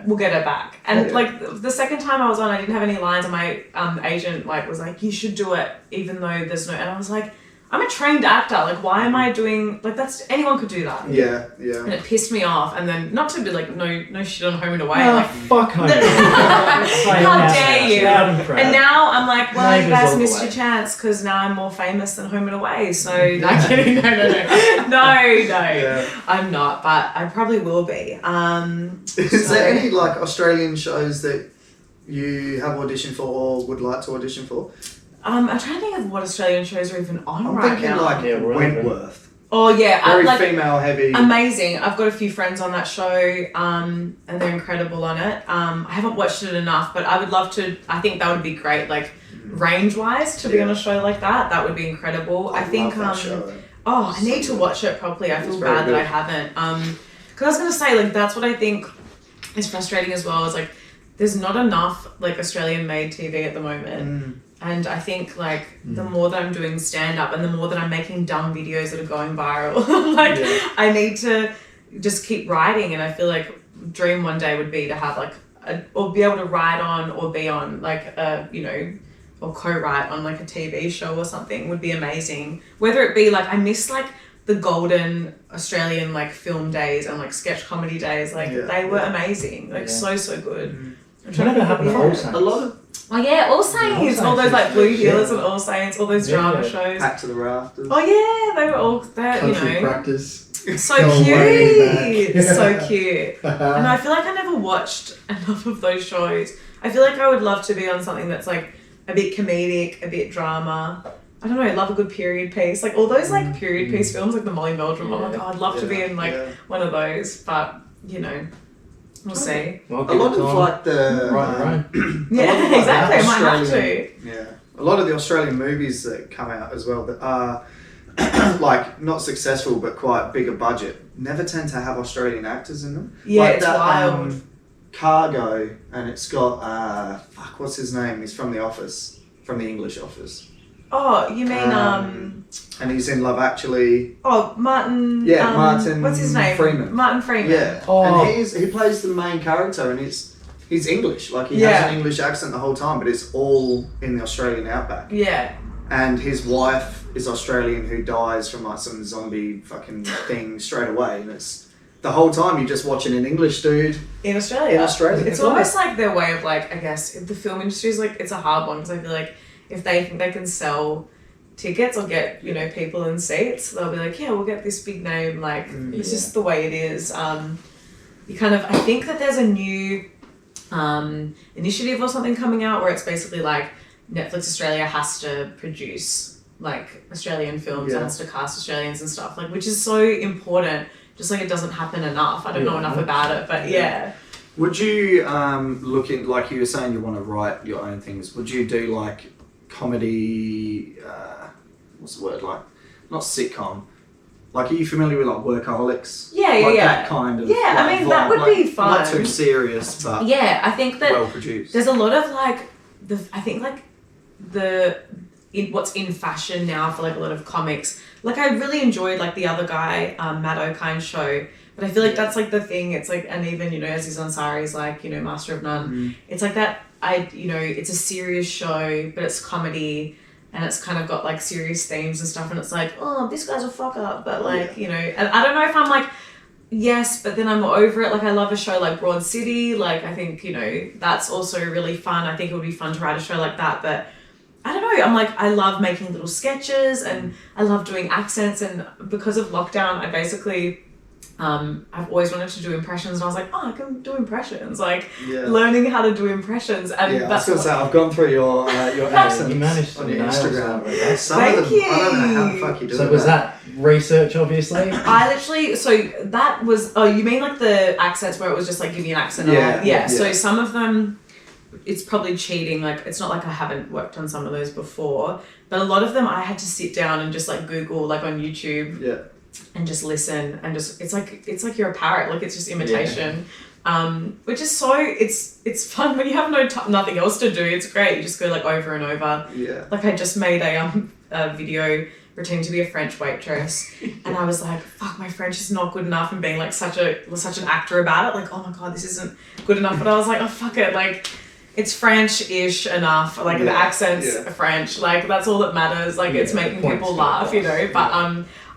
we'll get her back. And like the second time I was on, I didn't have any lines, and my agent like was like, you should do it even though there's no. And I was like, I'm a trained actor. Like, why am I doing like that's anyone could do that. Yeah. And it pissed me off. And then not to be like no shit on Home and Away. Oh, like fuck Home and Away. how dare you? And now I'm like, well, you guys missed your your chance because now I'm more famous than Home and Away. So no kidding. No. I'm not, but I probably will be. Is there any like Australian shows that you have auditioned for or would like to audition for? I'm trying to think of what Australian shows are even on I'm right thinking now. like Wentworth. Oh yeah, Very like, female heavy. Amazing. I've got a few friends on that show, and they're incredible on it. I haven't watched it enough, but I would love to. I think that would be great, like range-wise, to be on a show like that. That would be incredible. I think. Love that show. I need to watch it properly. I feel bad that I haven't. Because I was gonna say, like, that's what I think is frustrating as well. Is like, there's not enough like Australian-made TV at the moment. And I think like the more that I'm doing stand-up and the more that I'm making dumb videos that are going viral, I need to just keep writing. And I feel like dream one day would be to have like or be able to write on or be on like or co-write on like a TV show or something would be amazing. Whether it be like, I miss like the golden Australian like film days and like sketch comedy days. Like they were amazing. Like so good. Whatever happened to All Saints? A lot of All Saints, all those like Blue Heelers and All Saints, all those drama shows. Back to the Rafters. Oh yeah, they were all that, Country practice. So cute, so cute. And I feel like I never watched enough of those shows. I feel like I would love to be on something that's like a bit comedic, a bit drama. I don't know, I love a good period piece. Like all those like period piece films, like the Molly Meldrum. I'm like, I'd love to be in like one of those, but we'll see. A lot of like the exactly. I might have to. Yeah, a lot of the Australian movies that come out as well that are like not successful but quite bigger budget never tend to have Australian actors in them. Yeah, like it's that, wild. Cargo, and it's got what's his name? He's from The Office, from the English Office. Oh, you mean and he's in Love Actually. Oh, Martin. Yeah, Martin. What's his name? Freeman. Martin Freeman. Yeah. Oh. And he plays the main character, and it's he's English. Like, he has an English accent the whole time, but it's all in the Australian outback. Yeah. And his wife is Australian, who dies from like some zombie fucking thing straight away. And it's the whole time you're just watching an English dude in Australia. It's right. almost like their way of like, I guess, the film industry is like, it's a hard one because I feel like if they think they can sell tickets or get, you know, people in seats, they'll be like, yeah, we'll get this big name. Like, it's just the way it is. You kind of, I think that there's a new initiative or something coming out where it's basically like Netflix Australia has to produce like Australian films and has to cast Australians and stuff, like, which is so important. Just like it doesn't happen enough. I don't know enough about it, but Would you look in, like you were saying, you want to write your own things? Would you do like comedy? What's the word, like? Not sitcom. Like, are you familiar with like Workaholics? Like that kind of. Yeah, like, I mean vibe, that would like, be fun. Not too serious, but I think that well produced. There's a lot of like what's in fashion now for like a lot of comics. Like, I really enjoyed like the other guy, Matt O'Kine's show, but I feel like that's like the thing. It's like, and even, you know, Aziz Ansari's like, you know, Master of None. It's like that. You know, it's a serious show, but it's comedy, and it's kind of got like serious themes and stuff. And it's like, oh, this guy's a fuck up, but like, you know, and I don't know if I'm like, yes, but then I'm over it. Like, I love a show like Broad City. Like, I think, you know, that's also really fun. I think it would be fun to write a show like that, but I don't know. I'm like, I love making little sketches and I love doing accents. And because of lockdown, I basically, I've always wanted to do impressions. And I was like, oh, I can do impressions. Like, learning how to do impressions. And I was going to say, I've gone through your accents. You managed to on your nail Instagram. Thank you. I don't know how the fuck you do So was that research, obviously? I literally, so that was, oh, you mean like the accents where it was just like give you an accent? Yeah. So some of them, it's probably cheating. Like, it's not like I haven't worked on some of those before, but a lot of them I had to sit down and just like Google, like on YouTube, and just listen, and just it's like you're a parrot. Like, it's just imitation, which is so it's fun when you have nothing else to do. It's great. You just go like over and over. Yeah. Like, I just made a video pretending to be a French waitress, and I was like, fuck, my French is not good enough, and being like such an actor about it. Like, oh my god, this isn't good enough. But I was like, oh fuck it, like, it's French-ish enough, like the accent's French, like that's all that matters, like it's making people laugh, you know, but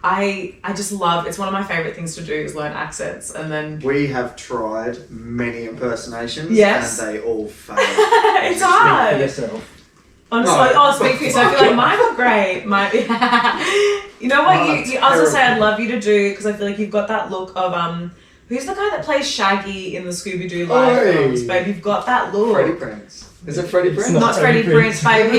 I just love, it's one of my favourite things to do is learn accents. And then we have tried many impersonations and they all fail. It's hard. Speak for yourself. Honestly, speak for yourself. I feel like mine were great. You know what, you also say I'd love you to do, because I feel like you've got that look of who's the guy that plays Shaggy in the Scooby-Doo live films, babe? You've got that look. Freddie Prinze. Is it Freddie Prinze? Not Freddie Prinze, babe.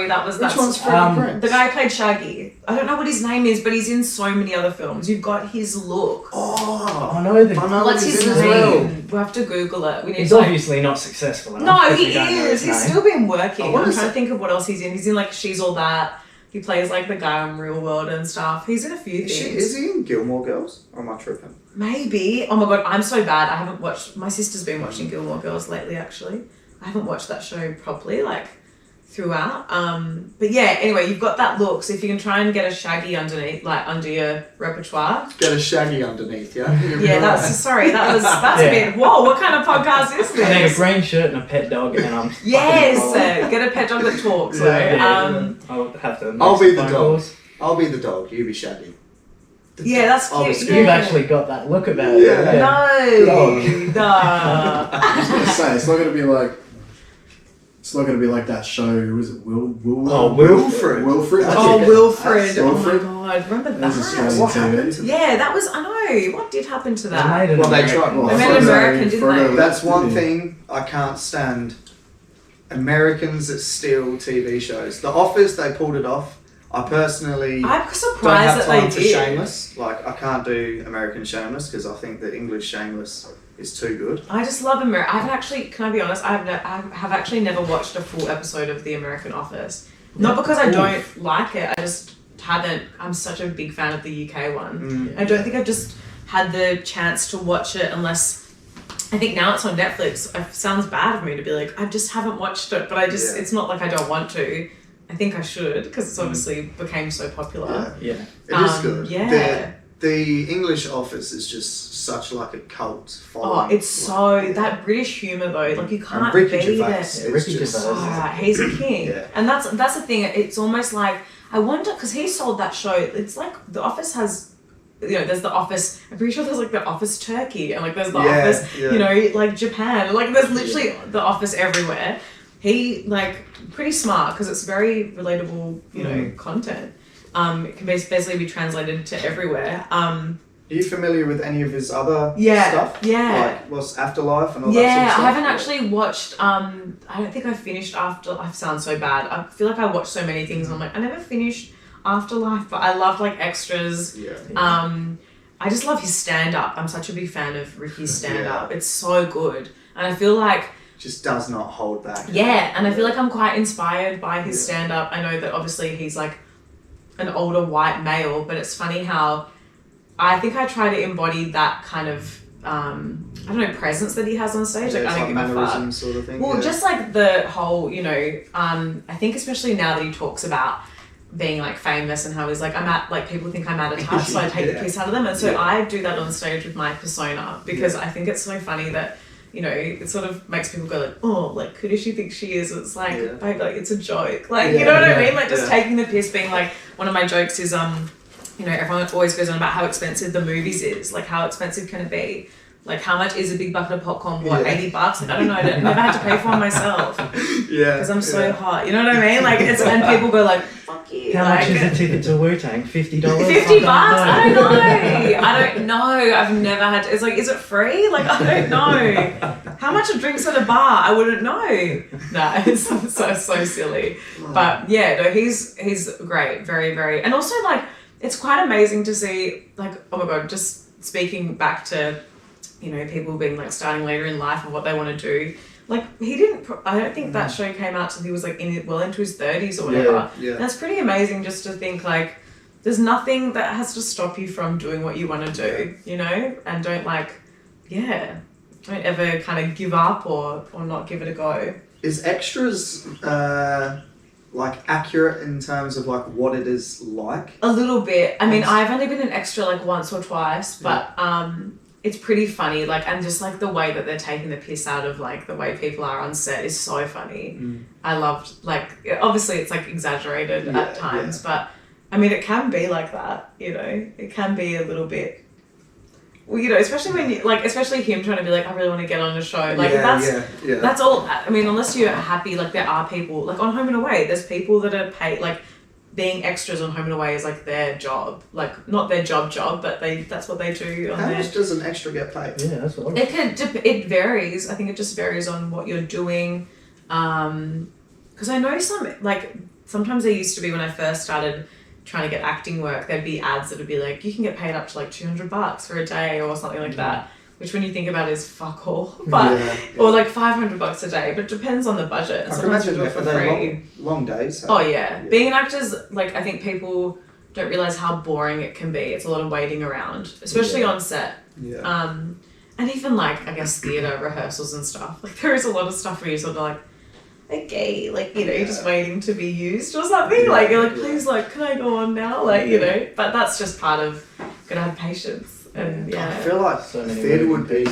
That was Which one's Freddie Prinze? The guy who played Shaggy. I don't know what his name is, but he's in so many other films. You've got his look. Oh, I know the. What's his name? We'll have to Google it. He's obviously not successful enough. No, he is. He's still been working. I'm trying to think of what else he's in. He's in like She's All That. He plays like the guy on Real World and stuff. He's in a few things. Is he in Gilmore Girls? Or am I tripping? Maybe. Oh my god, I'm so bad. I haven't watched. My sister's been watching Gilmore Girls lately, actually. I haven't watched that show properly, like, throughout. But yeah, anyway, you've got that look. So if you can try and get a Shaggy underneath, like, under your repertoire. Get a Shaggy underneath, yeah? Yeah, that's a bit, whoa, what kind of podcast is this? I need a green shirt and a pet dog, and I'm... Yes, get a pet dog that talks. I'll have to... I'll be the dog. I'll be the dog, you be Shaggy. Yeah, that's cute. You've actually got that look about it. Yeah. No. I was going to say, it's not going to be like that show. Who was it? Wilfred. Wilfred. Wilfred. Oh Wilfred. my god, remember that? What happened to Yeah, that was, I know. What did happen to that? Well, they tried. They made it American, didn't they? That's one thing I can't stand. Americans that steal TV shows. The Office, they pulled it off. I'm surprised don't have time that for they did. Shameless. Like, I can't do American Shameless because I think the English Shameless is too good. I just love American. I haven't actually, can I be honest, I have actually never watched a full episode of The American Office. Not because I don't like it, I just haven't. I'm such a big fan of the UK one. I don't think I've just had the chance to watch it unless, I think now it's on Netflix. It sounds bad of me to be like, I just haven't watched it, but it's not like I don't want to. I think I should, because it's obviously became so popular. Yeah. It is good. Yeah. the English Office is just such like a cult following. Oh, it's so that British humour though, like you can't and Ricky beat Gervais it. is Ricky just- Gervais. He's a king, Yeah. and that's the thing. It's almost like I wonder because he sold that show. It's like The Office has. There's The Office. I'm pretty sure there's like The Office Turkey, and like there's The Office. Yeah. Like Japan. Like there's literally The Office everywhere. He like pretty smart because it's very relatable. Content. It can basically be translated to everywhere. Are you familiar with any of his other Yeah, stuff? yeah. Like what's Afterlife and all that Yeah, sort of stuff? I haven't actually watched. I don't think I finished Afterlife. Sounds so bad. I feel like I watched so many things. And I'm like, I never finished Afterlife, but I loved like extras. Yeah. I just love his stand up. I'm such a big fan of Ricky's stand up. It's so good, and I feel like Just does not hold back. and I feel like I'm quite inspired by his stand up. I know that obviously he's like an older white male, but it's funny how I think I try to embody that kind of I don't know, presence that he has on stage. Like I don't give a fuck. mannerism sort of thing. Well, just like the whole, I think especially now that he talks about being like famous and how he's like, people think I'm out of touch, so I take the piss out of them. And so I do that on stage with my persona because I think it's so funny that, it sort of makes people go like, oh, like, who does she think she is? It's like, babe, like, it's a joke. Like, you know what I mean? Like, just taking the piss, being like, one of my jokes is, everyone always goes on about how expensive the movies is. Like, how expensive can it be? Like, how much is a big bucket of popcorn? What, $80? Like, I don't know. I never had to pay for one myself. Because I'm so hot. You know what I mean? Like, and people go like, fuck you. How much is a ticket to Wu-Tang? $50? $50? I don't know. I don't know. I've never had to. It's like, is it free? Like, I don't know. How much are drinks at a bar? I wouldn't know. No, it's so silly. But yeah, no, he's great. Very, very. And also, like, it's quite amazing to see, like, oh my God, just speaking back to, people being like starting later in life and what they want to do. Like I don't think that show came out till he was like into his 30s or whatever. Yeah. That's pretty amazing just to think like there's nothing that has to stop you from doing what you want to do, and don't ever kind of give up or not give it a go. Is extras like accurate in terms of like what it is like? A little bit. I mean, I've only been an extra like once or twice, but it's pretty funny, like, and just like the way that they're taking the piss out of like the way people are on set is so funny. I loved, like, obviously it's like exaggerated at times, but I mean, it can be like that, it can be a little bit, well, especially when you, like, especially him trying to be like, I really want to get on the show. Like, that's all, I mean, unless you're happy, like, there are people, like, on Home and Away, there's people that are paid, like, being extras on Home and Away is like their job, like not their job, but that's what they do. How much does an extra get paid? Yeah, that's what It varies. I think it just varies on what you're doing. Because I know sometimes there used to be when I first started trying to get acting work, there'd be ads that would be like, you can get paid up to like $200 for a day or something like that. Which when you think about it is fuck all, but or like $500 a day, but it depends on the budget. I can imagine do it for they're free. long days. So. Oh yeah. Being an actor is like, I think people don't realize how boring it can be. It's a lot of waiting around, especially on set. Yeah. And even like I guess theatre rehearsals and stuff. Like there is a lot of stuff where you're sort of like, okay, like you're just waiting to be used or something. Like you're like, please, like, can I go on now? Like but that's just part of gotta have patience. And I feel like theatre would be.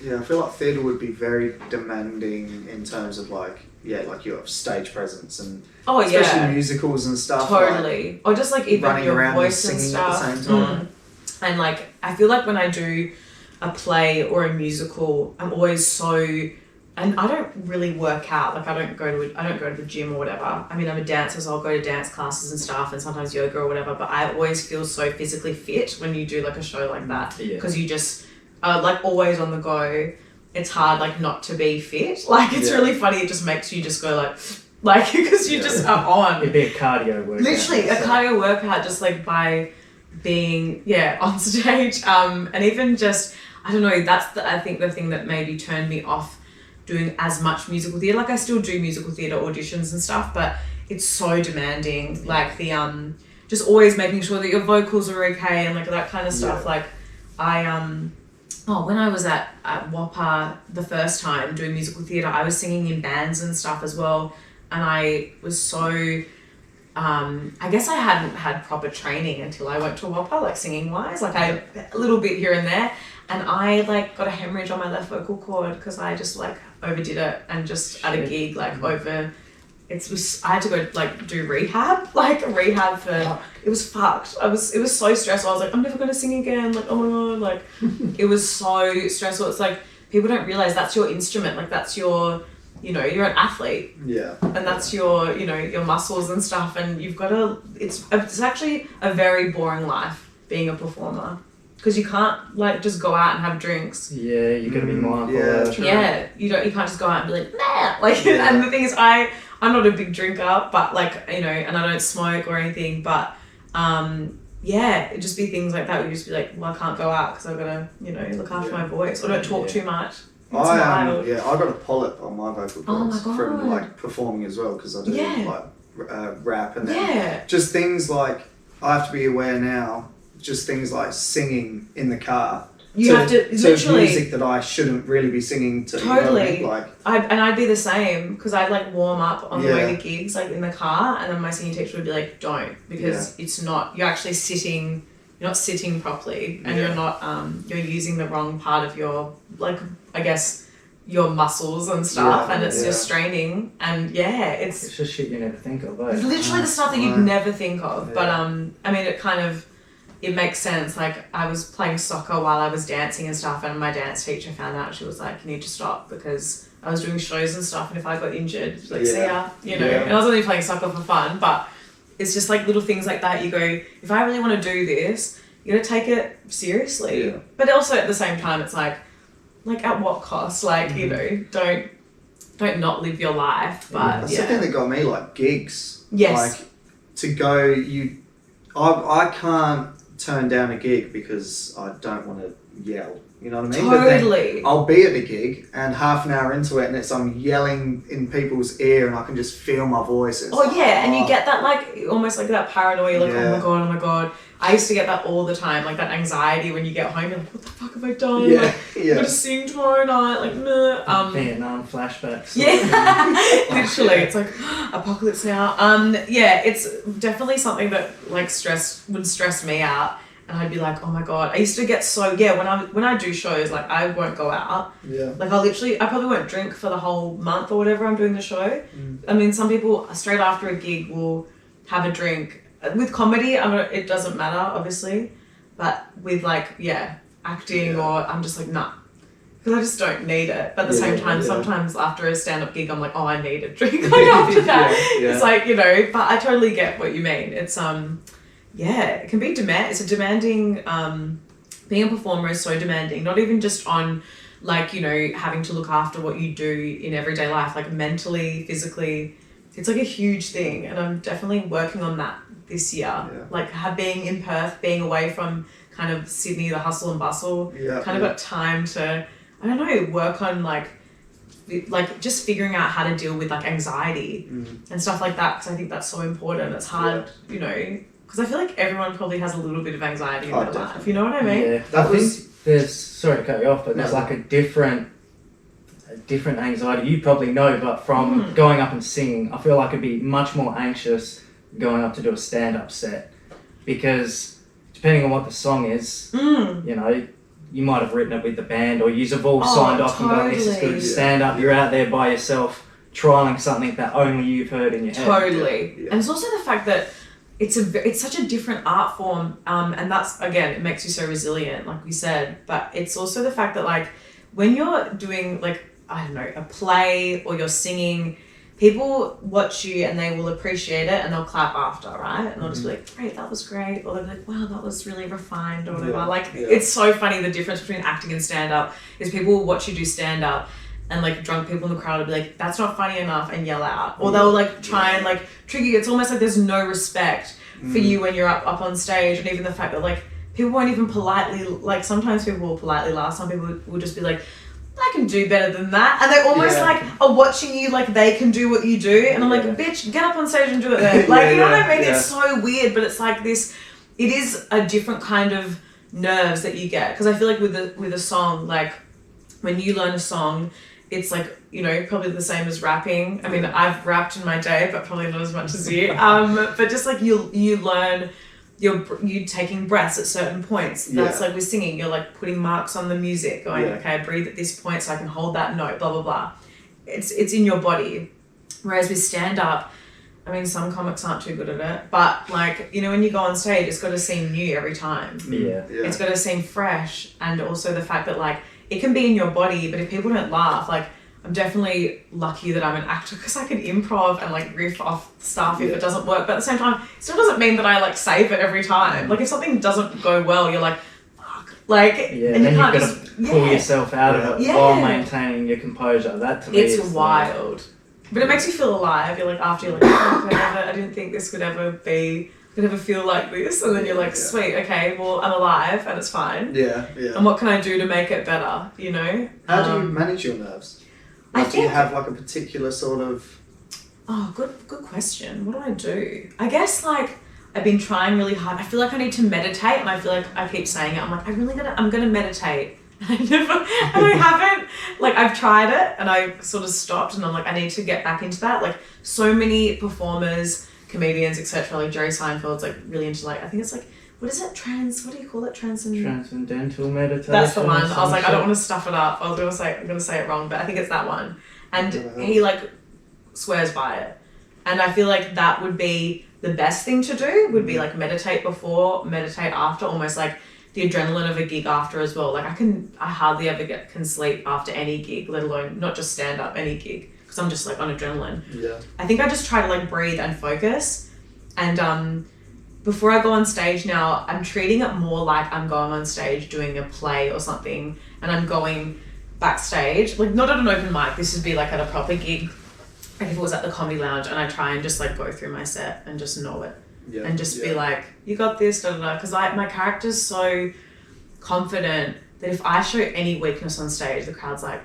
Yeah, I feel like theatre would be very demanding in terms of like your stage presence and especially musicals and stuff. Totally. Like, or just like even running your around voice and and singing stuff. at the same time. And like I feel like when I do a play or a musical, I'm always so. And I don't really work out. Like I don't go to the gym or whatever. I mean, I'm a dancer, so I'll go to dance classes and stuff, and sometimes yoga or whatever. But I always feel so physically fit when you do like a show like that, because you just are like always on the go. It's hard like not to be fit. Like it's really funny. It just makes you just go like because you just are on. It'd be a cardio workout. Literally a cardio workout, just like by being on stage. And even just I don't know. That's I think the thing that maybe turned me off doing as much musical theatre. Like I still do musical theatre auditions and stuff, but it's so demanding. Like the just always making sure that your vocals are okay and like that kind of stuff. Like I when I was at WAPA the first time doing musical theatre, I was singing in bands and stuff as well, and I was so I guess I hadn't had proper training until I went to Whopper, like singing wise, like I a little bit here and there, and I like got a hemorrhage on my left vocal cord because I just like overdid it and just at a gig like over. I had to go like do rehab for it was fucked. It was so stressful. I was like, I'm never gonna sing again. Like, oh my god, like it was so stressful. It's like people don't realize that's your instrument. Like that's your, you know, you're an athlete. Yeah. And that's your, you know, your muscles and stuff. And you've got to. It's actually a very boring life being a performer. Because you can't like just go out and have drinks. Yeah, you got to be mindful. Yeah, you can't just go out and be like, nah. Like, and the thing is, I'm not a big drinker, but like, you know, and I don't smoke or anything, but it'd just be things like that where you just be like, well, I can't go out because I've got to, you know, look after my voice or don't talk too much. I got a polyp on my vocal cords Oh my God. from like performing as well because I do like rap and then just things like I have to be aware now. Just things like singing in the car. You have to literally music that I shouldn't really be singing to. Totally. You know what I mean? I'd be the same because I'd like warm up on the way to gigs like in the car, and then my singing teacher would be like, "Don't," because it's not. You're actually sitting. You're not sitting properly, and you're not. You're using the wrong part of your like. I guess your muscles and stuff, and it's just straining. And it's just shit you never think of. It's literally the stuff that you'd never think of. But I mean, it kind of. It makes sense. Like I was playing soccer while I was dancing and stuff, and my dance teacher found out. She was like, "You need to stop," because I was doing shows and stuff, and if I got injured, she's like, "See ya," you know. And I was only playing soccer for fun, but it's just like little things like that. You go, if I really want to do this, you gotta take it seriously. Yeah. But also at the same time, it's like at what cost? Like you know, don't not live your life. But that's the thing that got me, like gigs. Yes. Like to go, I can't turn down a gig because I don't want to yell. You know what I mean? Totally. But then I'll be at the gig and half an hour into it and I'm yelling in people's ear and I can just feel my voice. And and you get that like almost like that paranoia, like oh my god. I used to get that all the time, like that anxiety when you get home. You're like, what the fuck have I done? Yeah, like, I'm gonna sing tomorrow night. Like, nah. Vietnam flashbacks. Yeah, literally. It's like apocalypse now. It's definitely something that like would stress me out. And I'd be like, oh my god. I used to get so when I do shows, like I won't go out. Yeah. Like I probably won't drink for the whole month or whatever I'm doing the show. I mean, some people straight after a gig will have a drink. With comedy, it doesn't matter, obviously, but with like acting or I'm just like nah, because I just don't need it. But at the same time, sometimes after a stand-up gig, I'm like, oh, I need a drink. Like after that, it's like but I totally get what you mean. It's it can be It's a demanding. Being a performer is so demanding. Not even just on like having to look after what you do in everyday life, like mentally, physically. It's like a huge thing, and I'm definitely working on that this year. Like being in Perth, being away from kind of Sydney, the hustle and bustle, kind of got time to, I don't know, work on like just figuring out how to deal with like anxiety and stuff like that, because I think that's so important. It's hard, because I feel like everyone probably has a little bit of anxiety in their life. You know what I mean? Yeah, there's, sorry to cut you off, but there's like a different anxiety. You probably know, but from going up and singing, I feel like I'd be much more anxious going up to do a stand-up set, because depending on what the song is, you might have written it with the band, or you've all signed off and gone, this is good. Stand-up, you're out there by yourself trialing something that only you've heard in your head. Totally. And it's also the fact that it's such a different art form, and that's, again, it makes you so resilient, like we said, but it's also the fact that like when you're doing like, I don't know, a play or you're singing, people watch you and they will appreciate it and they'll clap after, right? And they'll just be like, great, that was great. Or they'll be like, wow, that was really refined or whatever. It's so funny, the difference between acting and stand-up is people will watch you do stand-up and like drunk people in the crowd will be like, that's not funny enough, and yell out. Or they'll like try and like trigger you. It's almost like there's no respect for you when you're up on stage. And even the fact that like people won't even politely, like sometimes people will politely laugh. Some people will just be like, I can do better than that. And they almost like are watching you like they can do what you do. And I'm like, bitch, get up on stage and do it then. Like, you know what I mean? It's so weird, but it's like this, it is a different kind of nerves that you get. Because I feel like with a song, like when you learn a song it's like, you know, probably the same as rapping. I mean, I've rapped in my day, but probably not as much as you. But just like you learn, you taking breaths at certain points. That's like with singing, you're like putting marks on the music, going, okay, I breathe at this point so I can hold that note, blah, blah, blah. It's in your body. Whereas with stand-up, I mean, some comics aren't too good at it, but like, you know, when you go on stage, it's got to seem new every time. It's got to seem fresh. And also the fact that like, it can be in your body, but if people don't laugh, like, I'm definitely lucky that I'm an actor because I can improv and like riff off stuff if it doesn't work. But at the same time, it still doesn't mean that I like save it every time. Like if something doesn't go well, you're like, fuck. Like, and then you can't you've got to pull yourself out of it while maintaining your composure. That to me it's is wild. But it makes you feel alive. You're like, after you're like, oh, I didn't think this could ever feel like this. And then you're like, sweet, okay, well, I'm alive and it's fine. And what can I do to make it better, you know? How do you manage your nerves? Like, do you have like a particular sort of... Oh, good question. What do? I guess like I've been trying really hard. I feel like I need to meditate, and I feel like I keep saying it. I'm like, I'm gonna meditate. And I haven't. Like I've tried it and I sort of stopped, and I'm like, I need to get back into that. Like so many performers, comedians, etc. Like Jerry Seinfeld's like really into like, I think it's like, what is it? What do you call it? Transcendental meditation. That's the one. I was like, I don't want to stuff it up. I'm gonna say it wrong, but I think it's that one. And he like swears by it. And I feel like that would be the best thing to do, would be like meditate before, meditate after, almost like the adrenaline of a gig after as well. Like I hardly ever can sleep after any gig, let alone not just stand up, any gig, because I'm just like on adrenaline. I think I just try to like breathe and focus. And before I go on stage now, I'm treating it more like I'm going on stage doing a play or something, and I'm going backstage, like not at an open mic. This would be like at a proper gig, like if it was at the Comedy Lounge, and I try and just like go through my set and just know it. And just be like, you got this, da da da. Because my character's so confident that if I show any weakness on stage, the crowd's like,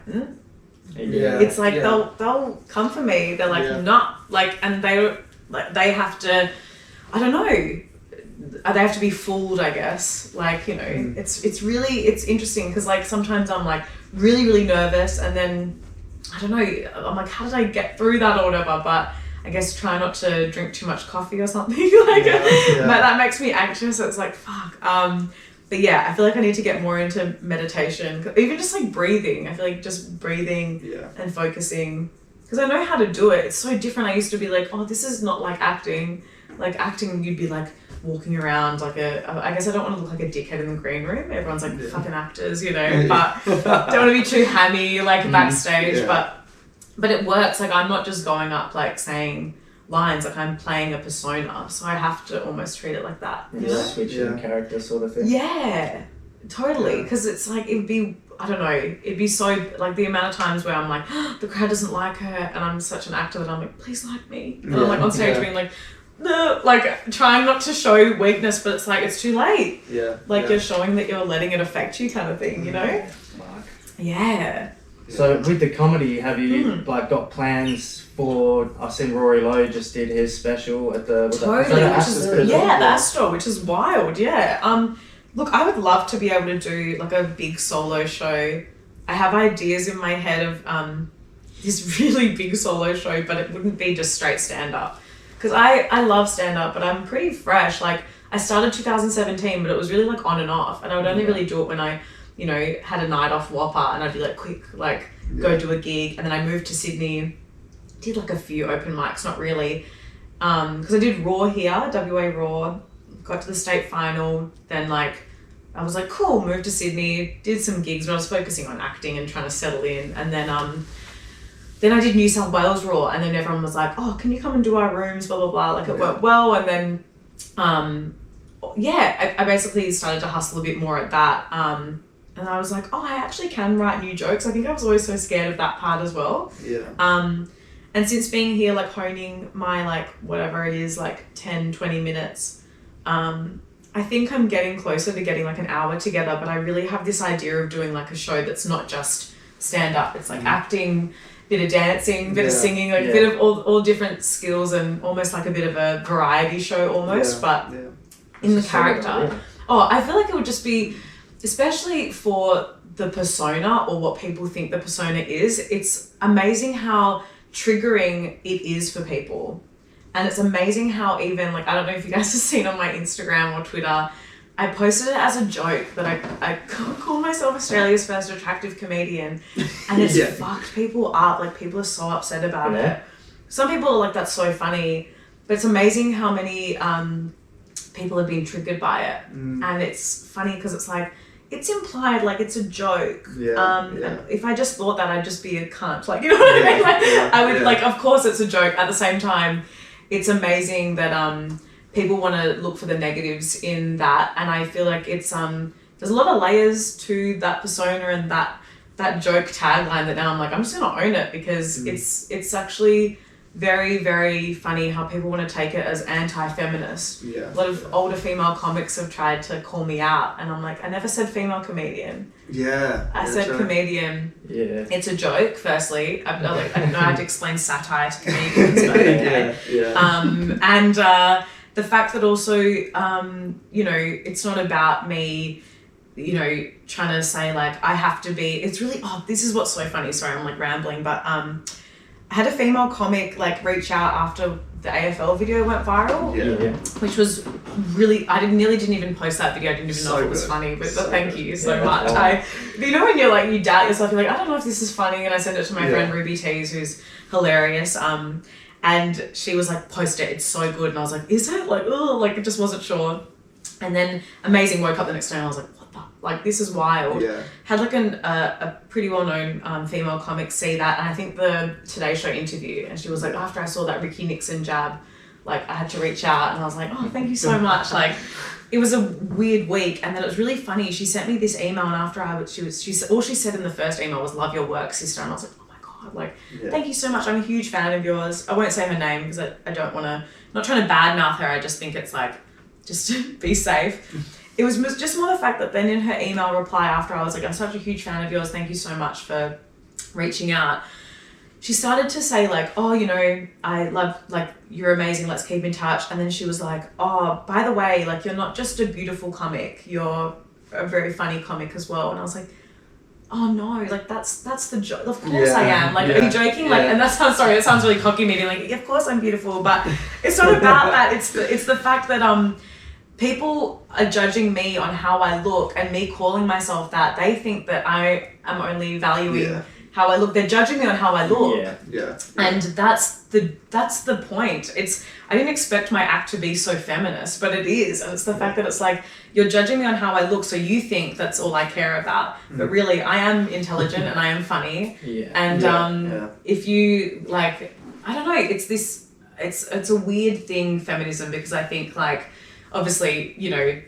it's like they'll come for me. They're like, not like, and they have to, I don't know, they have to be fooled, I guess. Like, you know, it's interesting because like sometimes I'm like really, really nervous, and then I don't know, I'm like, how did I get through that or whatever? But I guess try not to drink too much coffee or something. Like, but that makes me anxious. So it's like, fuck. But yeah, I feel like I need to get more into meditation, even just like breathing. I feel like just breathing and focusing, because I know how to do it. It's so different. I used to be like, oh, this is not like acting. Like acting, you'd be like walking around like I guess I don't want to look like a dickhead in the green room. Everyone's like fucking actors, you know, but don't want to be too hammy like backstage, but it works. Like I'm not just going up like saying lines, like I'm playing a persona, so I have to almost treat it like that, you know? Switching character sort of thing. Yeah, totally. Because it's like, it'd be so, like the amount of times where I'm like, oh, the crowd doesn't like her, and I'm such an actor that I'm like, please like me. And I'm like on stage being like, no, like trying not to show weakness, but it's like, it's too late. You're showing that you're letting it affect you kind of thing, you know? Yeah. So with the comedy, have you like got plans for? I've seen Rory Lowe just did his special at the the Astor, which is wild. Yeah. Look, I would love to be able to do like a big solo show. I have ideas in my head of this really big solo show, but it wouldn't be just straight stand up, because I love stand up, but I'm pretty fresh. Like I started 2017, but it was really like on and off, and I would only really do it when I, you know, had a night off Whopper, and I'd be like, quick, like go do a gig. And then I moved to Sydney, did like a few open mics, not really, because I did Raw here, WA Raw, got to the state final, then like I was like, cool, moved to Sydney, did some gigs, but I was focusing on acting and trying to settle in. And then I did New South Wales Raw, and then everyone was like, oh, can you come and do our rooms, blah blah blah. Like it worked well. And then I basically started to hustle a bit more at that. And I was like, oh, I actually can write new jokes. I think I was always so scared of that part as well. And since being here, like honing my like whatever it is, like 10, 20 minutes, I think I'm getting closer to getting like an hour together, but I really have this idea of doing like a show that's not just stand up. It's like acting, bit of dancing, bit of singing, like a bit of all different skills, and almost like a bit of a variety show almost, but in the character. Oh, I feel like it would just be, especially for the persona or what people think the persona is, it's amazing how triggering it is for people. And it's amazing how even, like, I don't know if you guys have seen on my Instagram or Twitter, I posted it as a joke that I call myself Australia's first attractive comedian, and it's fucked people up. Like, people are so upset about it. Some people are like, that's so funny, but it's amazing how many people have been triggered by it. And it's funny because it's like, it's implied, like, it's a joke. And if I just thought that, I'd just be a cunt. Like, you know what I mean? Like, I would, like, of course it's a joke. At the same time, it's amazing that people want to look for the negatives in that. And I feel like it's, there's a lot of layers to that persona and that joke tagline that now I'm like, I'm just going to own it because it's actually very, very funny how people want to take it as anti-feminist. A lot of older female comics have tried to call me out, and I'm like, I never said female comedian. I said comedian. It's a joke, firstly. I know I had to explain satire to comedians, but okay. And the fact that also, you know, it's not about me, you know, trying to say, like, I have to be, it's really, this is what's so funny. Sorry, I'm like rambling, but I had a female comic like reach out after the AFL video went viral, which was really, I nearly didn't even post that video. I didn't even know if it was funny, but thank you so much. You know, when you're like, you doubt yourself, you're like, I don't know if this is funny. And I sent it to my friend Ruby Tees, who's hilarious. And she was like, post it, it's so good. And I was like, is it? Like, oh, like, it just wasn't sure. And then Amazing woke up the next day and I was like, what the, like, this is wild. Had like a pretty well-known female comic see that, and I think the Today Show interview, and she was like, after I saw that Ricky Nixon jab, like, I had to reach out, and I was like, oh, thank you so much. Like, it was a weird week, and then it was really funny. She sent me this email, and after all she said in the first email was, love your work, sister, and I was like, oh my God, like, thank you so much. I'm a huge fan of yours. I won't say her name because I don't want to, not trying to badmouth her. I just think it's like, just to be safe. It was just more the fact that then in her email reply after I was like, I'm such a huge fan of yours, thank you so much for reaching out, she started to say like, oh, you know, I love, like, you're amazing, let's keep in touch. And then she was like, oh, by the way, like, you're not just a beautiful comic, you're a very funny comic as well. And I was like, oh no, like, that's the joke. Of course I am. Like, are you joking? Like, and that sounds really cocky me being like, of course I'm beautiful, but it's not about that. It's the fact that people are judging me on how I look, and me calling myself that. They think that I am only valuing how I look. They're judging me on how I look. And that's the point. I didn't expect my act to be so feminist, but it is. And it's the fact that it's like, you're judging me on how I look, so you think that's all I care about. But really, I am intelligent and I am funny. And if you, like, I don't know, it's a weird thing, feminism, because I think, like, obviously, you know,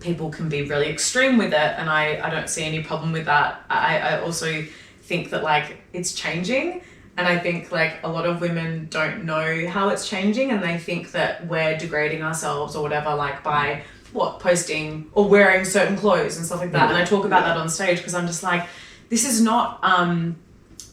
people can be really extreme with it, and I don't see any problem with that. I also think that, like, it's changing, and I think, like, a lot of women don't know how it's changing, and they think that we're degrading ourselves or whatever, like, by posting or wearing certain clothes and stuff like that. And I talk about that on stage because I'm just like, this is not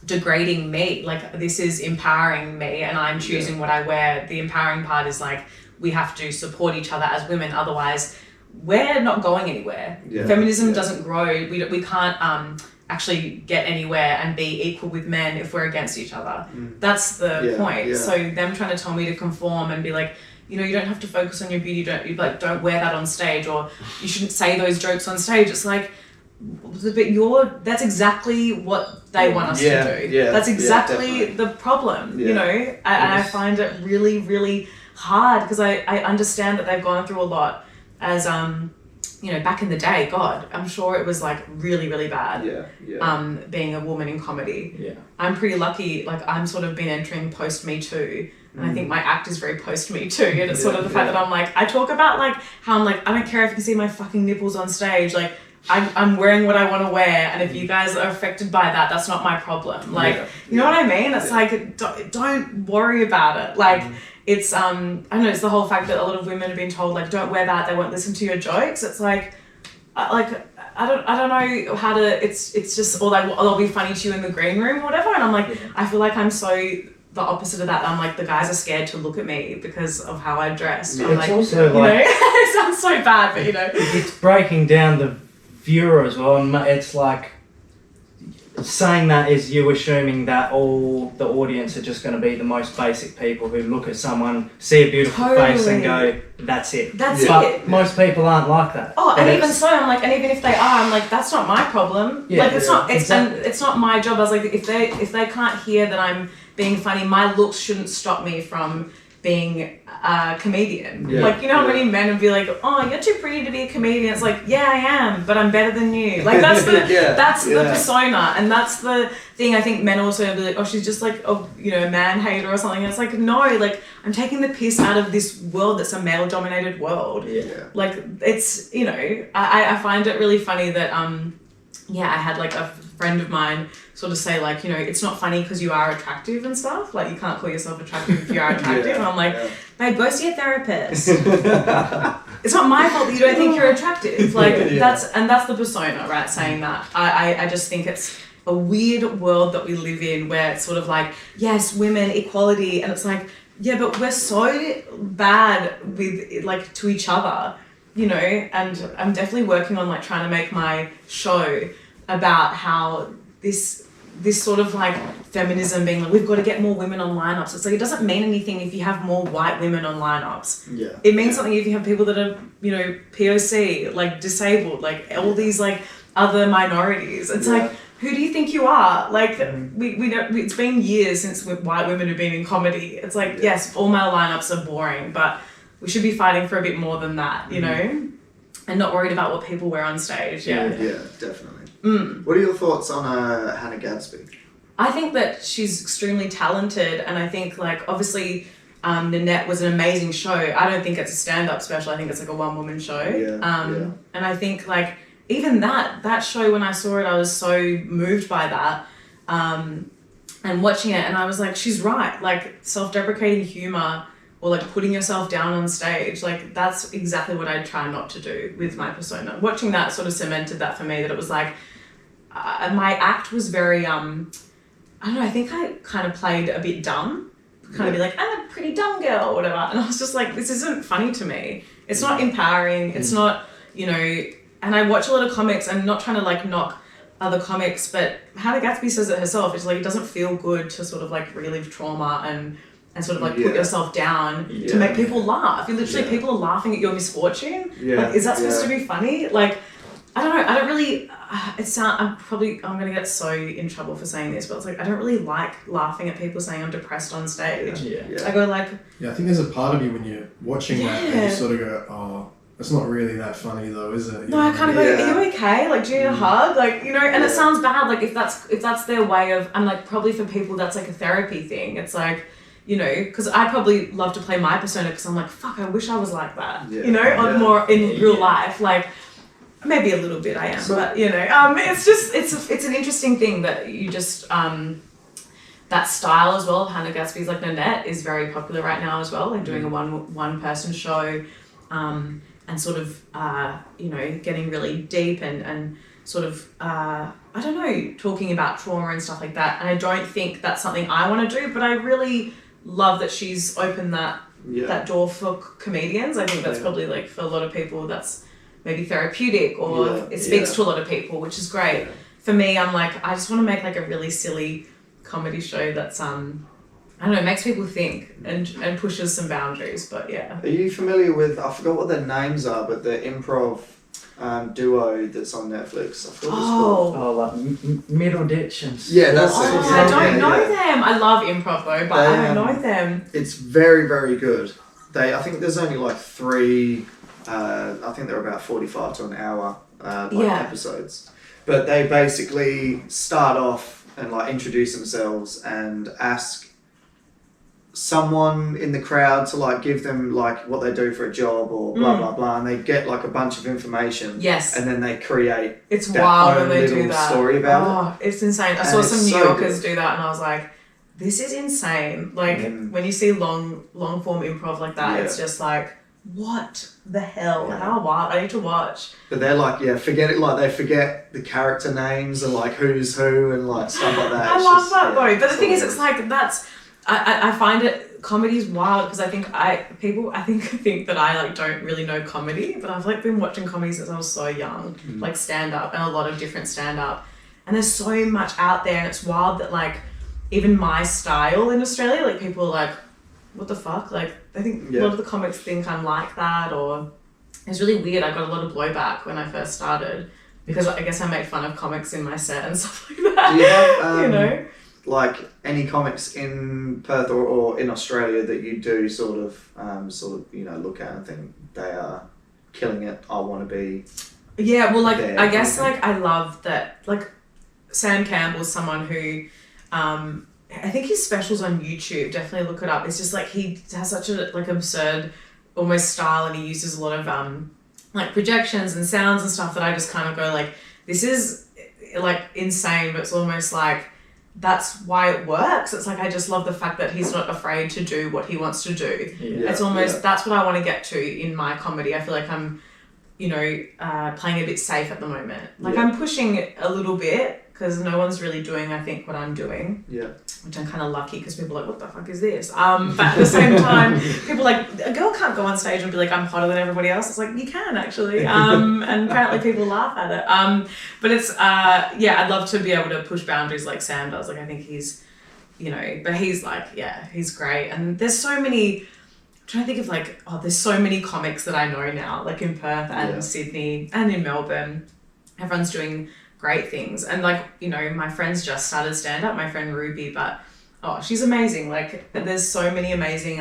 degrading me, like, this is empowering me, and I'm choosing what I wear. The empowering part is like, we have to support each other as women, otherwise we're not going anywhere. Feminism doesn't grow. We can't actually get anywhere and be equal with men if we're against each other. That's the point. So them trying to tell me to conform and be like, you know, you don't have to focus on your beauty, don't wear that on stage, or you shouldn't say those jokes on stage. It's like, but that's exactly what they want us to do. That's exactly the problem, you know. And I find it really, really hard because I understand that they've gone through a lot as you know, back in the day. God, I'm sure it was like really, really bad being a woman in comedy. I'm pretty lucky, like, I'm sort of been entering post Me Too, and I think my act is very post Me Too, and it's sort of the fact that I'm like, I talk about like how I'm like, I don't care if you can see my fucking nipples on stage, like, I'm wearing what I want to wear, and if you guys are affected by that, that's not my problem. Like, you know what I mean? It's like, don't worry about it. Like, it's, I don't know, it's the whole fact that a lot of women have been told, like, don't wear that, they won't listen to your jokes. It's like, I don't know how to, it's just, or they'll be funny to you in the green room or whatever. And I'm like, I feel like I'm so the opposite of that. I'm like, the guys are scared to look at me because of how I dress. I'm it's like, also you know, it sounds so bad, but you know. It's breaking down the viewer as well, and it's like saying that is you assuming that all the audience are just going to be the most basic people who look at someone, see a beautiful face and go, that's it. That's but it. most people aren't like that. Oh, But and even so, I'm like, and even if they are, I'm like, that's not my problem. Yeah, like, it's not, it's exactly. and it's not my job. I was like, if they can't hear that I'm being funny, my looks shouldn't stop me from being a comedian. Yeah, Like, you know how many men would be like, oh, you're too pretty to be a comedian. It's like, yeah, I am, but I'm better than you. Like, that's the the persona, and that's the thing. I think men also be like, oh, she's just like a man hater or something. And it's like, no, like, I'm taking the piss out of this world that's a male dominated world. Yeah. Like, it's I find it really funny that I had like a friend of mine sort of say like, it's not funny because you are attractive and stuff. Like, you can't call yourself attractive if you are attractive. And I'm like, babe, go see a therapist. It's not my fault that you don't think you're attractive. Like, that's the persona, right? Saying that. I just think it's a weird world that we live in where it's sort of like, yes, women, equality. And it's like, yeah, but we're so bad with like to each other, and I'm definitely working on like trying to make my show about how this sort of like feminism being like, we've got to get more women on lineups. It's like, it doesn't mean anything if you have more white women on lineups. Yeah. It means something if you have people that are, POC, like disabled, like all these like other minorities. It's like, who do you think you are? Like, we don't, it's been years since white women have been in comedy. It's like, yes, all male lineups are boring, but we should be fighting for a bit more than that, and not worried about what people wear on stage. Yeah, definitely. What are your thoughts on Hannah Gadsby? I think that she's extremely talented, and I think like obviously Nanette was an amazing show. I don't think it's a stand-up special. I think it's like a one-woman show. And I think like even that show, when I saw it, I was so moved by that, and watching it, and I was like, she's right. Like, self-deprecating humor or like putting yourself down on stage, like that's exactly what I try not to do with my persona. Watching that sort of cemented that for me, that it was like my act was very I don't know, I think I kind of played a bit dumb, kind of be like, I'm a pretty dumb girl or whatever, and I was just like, this isn't funny to me. It's not empowering. It's not, and I watch a lot of comics. I'm not trying to like knock other comics, but Hannah Gadsby says it herself. It's like, it doesn't feel good to sort of like relive trauma and sort of like put yourself down to make people laugh. You literally, people are laughing at your misfortune. Like, is that supposed to be funny? Like, I don't know. I don't really, I'm going to get so in trouble for saying this, but it's like, I don't really like laughing at people saying I'm depressed on stage. I go like... Yeah, I think there's a part of you when you're watching that and you sort of go, oh, it's not really that funny though, is it? No, I kind of go, are you okay? Like, do you need a hug? Like, and it sounds bad. Like, if that's their way of, and like probably for people that's like a therapy thing. It's like, because I probably love to play my persona because I'm like, fuck, I wish I was like that. More in real life. Like, maybe a little bit I am, but it's just, it's an interesting thing that you just, that style as well. Hannah Gadsby's like Nanette is very popular right now as well, like doing a one person show, and sort of, getting really deep and sort of, I don't know, talking about trauma and stuff like that. And I don't think that's something I want to do, but I really love that she's opened that door for comedians. I think that's probably like for a lot of people that's maybe therapeutic, or it speaks to a lot of people, which is great. For me, I'm like, I just want to make like a really silly comedy show that's I don't know, makes people think and pushes some boundaries. But yeah. Are you familiar with, I forgot what their names are, but the improv duo that's on Netflix? I forgot what it's called. Oh, like Middle Ditch and that's it. I don't know them. I love improv though, but I don't know them. It's very, very good. I think there's only like 3, I think they're about 45 to an hour episodes. But they basically start off and like introduce themselves and ask someone in the crowd to like give them like what they do for a job or blah blah blah, and they get like a bunch of information. Yes. And then they create it's wild when they little do that. Story about it. It's insane. I saw some New Yorkers do that, and I was like, this is insane. Like when you see long form improv like that, it's just like, what the hell? How wild? I need to watch. But they're like, forget it. Like they forget the character names and like who's who and like stuff like that. I love that though. But the thing is, it's like I find it comedy's wild because I think think that I like don't really know comedy, but I've like been watching comedy since I was so young, like stand up and a lot of different stand up, and there's so much out there, and it's wild that like even my style in Australia, like people are like, what the fuck? Like I think a lot of the comics think I'm like that, or it's really weird. I got a lot of blowback when I first started because I guess I made fun of comics in my set and stuff like that. Do you have, you know, like any comics in Perth or in Australia that you do sort of look at and think they are killing it? I want to be. Yeah, well, like there, I guess like I love that. Like Sam Campbell's someone who, I think his specials on YouTube. Definitely look it up. It's just like he has such a like absurd, almost style, and he uses a lot of like projections and sounds and stuff that I just kind of go like, this is like insane, but it's almost like. That's why it works. It's like I just love the fact that he's not afraid to do what he wants to do. It's almost that's what I want to get to in my comedy. I feel like I'm, playing a bit safe at the moment. Like I'm pushing it a little bit because no one's really doing, I think, what I'm doing. Yeah. Which I'm kind of lucky because people are like, what the fuck is this? But at the same time, people are like, a girl can't go on stage and be like, I'm hotter than everybody else. It's like, you can actually. And apparently people laugh at it. But it's, I'd love to be able to push boundaries like Sam does. Like I think he's, but he's like, he's great. And there's so many, I'm trying to think of like, there's so many comics that I know now, like in Perth and Sydney and in Melbourne. Everyone's doing great things, and like my friends just started stand up, my friend Ruby, but she's amazing. Like there's so many amazing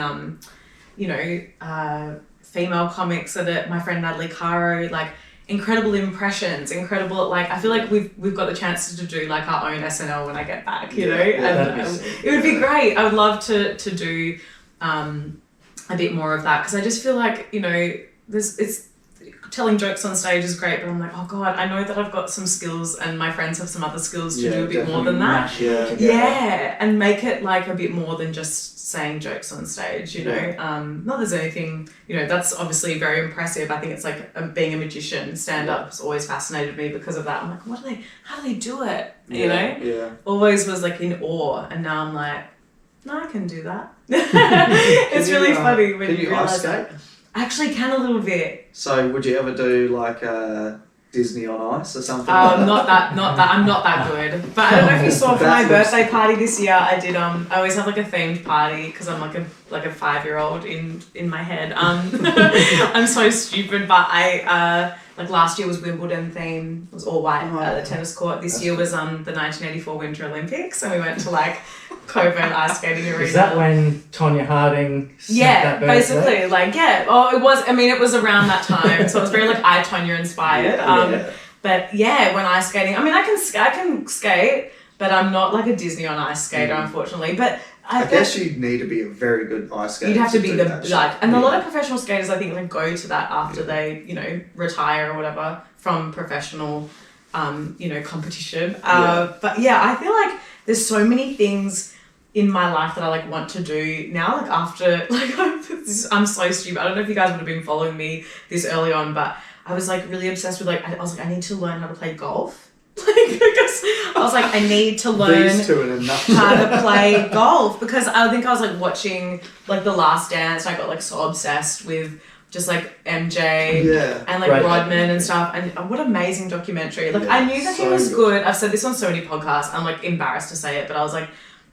female comics that my friend Natalie Caro, like incredible impressions, incredible, like I feel like we've got the chance to do like our own SNL when I get back, and it would be great. I would love to do a bit more of that because I just feel like it's telling jokes on stage is great, but I'm like, oh god, I know that I've got some skills and my friends have some other skills to do a bit more than that. And make it like a bit more than just saying jokes on stage, not there's anything, that's obviously very impressive. I think it's like being a magician. Stand-up's always fascinated me because of that. I'm like, how do they do it? Always was like in awe, and now I'm like, no, I can do that. It's really funny when you realize that. I actually can a little bit. So would you ever do like Disney on Ice or something? Not that. I'm not that good. But I don't know if you saw for my birthday party this year, I did. I always have like a themed party because I'm like a 5-year-old in my head. I'm so stupid, but I like last year was Wimbledon theme. It was all white at the tennis court. This year was the 1984 Winter Olympics, and we went to like Coburn ice skating arena. Is that when Tonya Harding that birthday? Basically, like it was. I mean, it was around that time, so it was very like Tonya inspired. But when ice skating, I mean, I can skate, but I'm not like a Disney on ice skater, unfortunately. But I guess you'd need to be a very good ice skater. You'd have to be a lot of professional skaters, I think, like go to that after they, retire or whatever from professional, competition. But I feel like there's so many things in my life that I like want to do now, like after, like I'm so stupid. I don't know if you guys would have been following me this early on, but I was like really obsessed with I was like, I need to learn how to play golf. Because I was like, I need to learn how to play golf because I think I was like watching like The Last Dance. And I got like so obsessed with just like MJ and like Rodman and stuff. And what amazing documentary. Like I knew that he was good. I've said this on so many podcasts. I'm like embarrassed to say it, but I was like,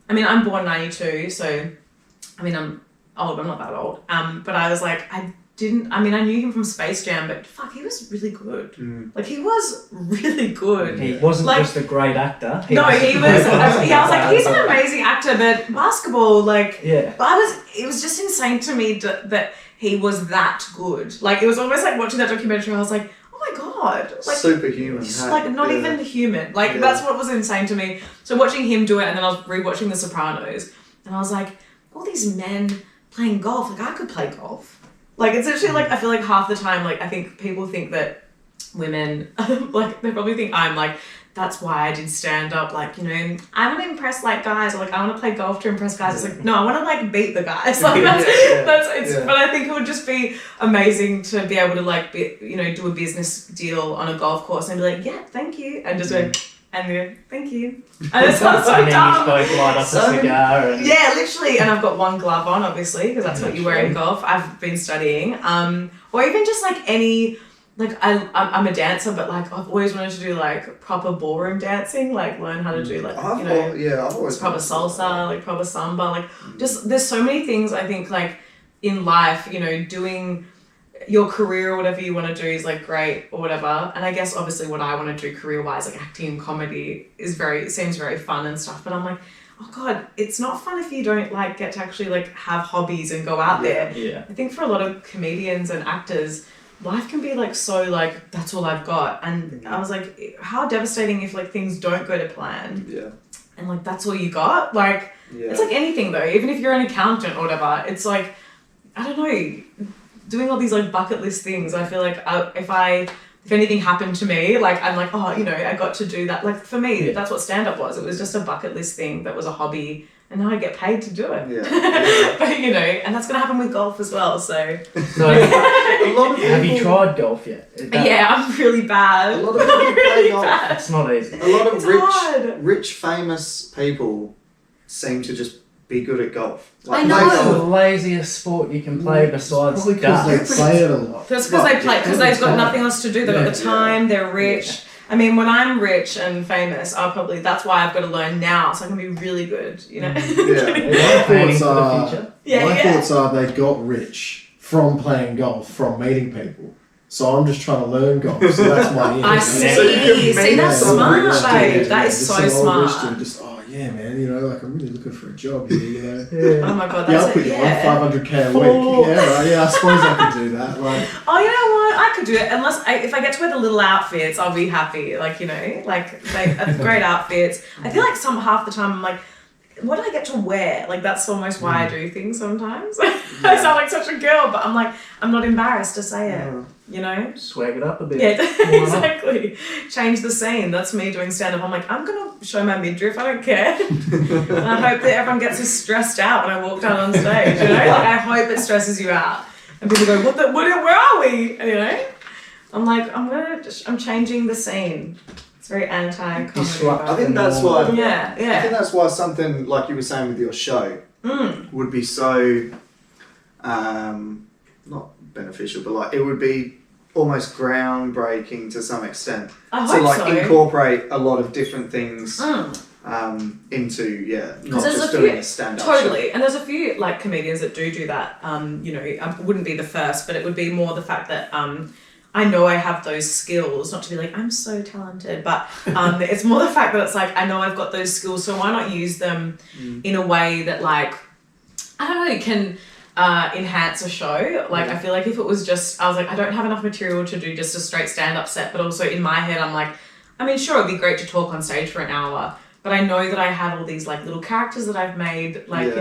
I mean, I'm born 92, so I mean, I'm old. I'm not that old. But I was like, I knew him from Space Jam, but fuck, he was really good. Like, he was really good. He wasn't like, just a great actor. He was. I was like, he's an amazing actor, but basketball, like, it was just insane to me that he was that good. Like, it was almost like watching that documentary. I was like, oh my god, like superhuman. Like, not even human. Like, that's what was insane to me. So watching him do it, and then I was rewatching The Sopranos, and I was like, all these men playing golf. Like, I could play golf. Like, it's actually, like, I feel like half the time, like, I think people think that women, like, they probably think I'm, like, that's why I did stand-up, like, I want to impress, like, guys, or, like, I want to play golf to impress guys. It's like, no, I want to, like, beat the guys. Like, but I think it would just be amazing to be able to, like, do a business deal on a golf course and be like, yeah, thank you, and just go, And we go, thank you. And it sounds so And then you dumb. both light up a cigar. And Yeah, literally. And I've got one glove on, obviously, because that's what you wear in golf. I've been studying. Or even just like any, like I'm a dancer, but like I've always wanted to do like proper ballroom dancing, like learn how to do like, I've always proper salsa, like proper samba, like just there's so many things I think like in life, doing your career or whatever you want to do is like great or whatever. And I guess obviously what I want to do career wise, like acting and comedy seems very fun and stuff. But I'm like, oh God, it's not fun if you don't like get to actually like have hobbies and go out there. Yeah. I think for a lot of comedians and actors, life can be like so like that's all I've got. And I was like, how devastating if like things don't go to plan. Yeah. And like that's all you got. Like it's like anything though. Even if you're an accountant or whatever, it's like I don't know, doing all these like bucket list things. I feel like if anything happened to me, like I'm like, oh, I got to do that. Like for me, that's what stand up was. It was just a bucket list thing that was a hobby, and now I get paid to do it. Yeah. But and that's gonna happen with golf as well. So A lot of people, have you tried golf yet? yeah, I'm really bad. A lot of people play golf. It's not easy. A lot of It's hard. rich, famous people seem to just be good at golf. I play know. It's the golf. laziest sport you can play besides Probably because darts. they play it a lot. That's because they play, because they've got time. nothing else to do. They've got the time, they're rich. I mean, when I'm rich and famous, that's why I've got to learn now, so I can be really good, Yeah. Planning for the future. My thoughts are they got rich from playing golf, from meeting people. So I'm just trying to learn golf. So that's my I interest. see. See, that's some smart, rich babe. dude, That is Just so some old rich smart. dude, just yeah, man. Like I'm really looking for a job here. Oh my god, Yeah, that's I'll put it. you Yeah. on $500K a week. Yeah, right. Yeah, I suppose I could do that. Like, Oh, you know what? I could do it if I get to wear the little outfits, I'll be happy. Like great outfits. I feel like half the time I'm like, what do I get to wear? Like that's almost why I do things sometimes. I sound like such a girl, but I'm like, I'm not embarrassed to say it. Swag it up a bit. Yeah, Why not? exactly. Change the scene. That's me doing stand up. I'm like, I'm gonna show my midriff. I don't care. And I hope that everyone gets as stressed out when I walk down on stage. Like I hope it stresses you out. And people go, where are we? And, I'm like, I'm changing the scene. It's very anti-comedy. Disrupt. I think that's why. Yeah. I think that's why something like you were saying with your show would be so not beneficial, but like it would be almost groundbreaking to some extent. I So hope like so. incorporate a lot of different things into not just doing a stand-up Totally. show. And there's a few like comedians that do that. I wouldn't be the first, but it would be more the fact that I know I have those skills, not to be like, I'm so talented, but it's more the fact that it's like, I know I've got those skills, so why not use them in a way that like, I don't know, can enhance a show. Like, I feel like if it was just, I was like, I don't have enough material to do just a straight stand-up set, but also in my head, I'm like, I mean, sure, it'd be great to talk on stage for an hour, but I know that I have all these like little characters that I've made, like,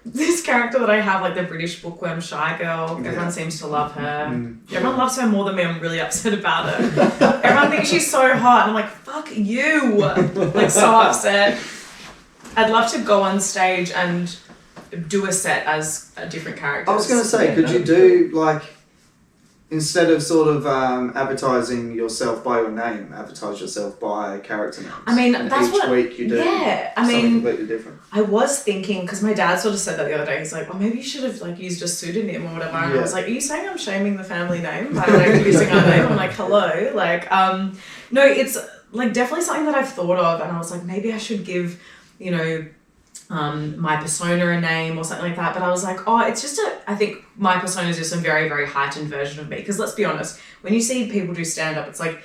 this character that I have, like the British bookworm shy girl. Everyone seems to love her. Everyone loves her more than me. I'm really upset about her. Everyone thinks she's so hot. And I'm like, fuck you. Like, so upset. I'd love to go on stage and do a set as a different character. I was going to say, could you do like, instead of sort of advertising yourself by your name, advertise yourself by character names? I mean, and that's each what. week you do something completely different. I was thinking, because my dad sort of said that the other day. He's like, "Oh, maybe you should have like used a pseudonym or whatever." And I was like, "Are you saying I'm shaming the family name by like using our name?" I'm like, "Hello," like, no, it's like definitely something that I've thought of, and I was like, maybe I should give, my persona a name or something like that. But I was like, oh, it's just I think my persona is just a very, very heightened version of me. Because let's be honest, when you see people do stand-up, it's like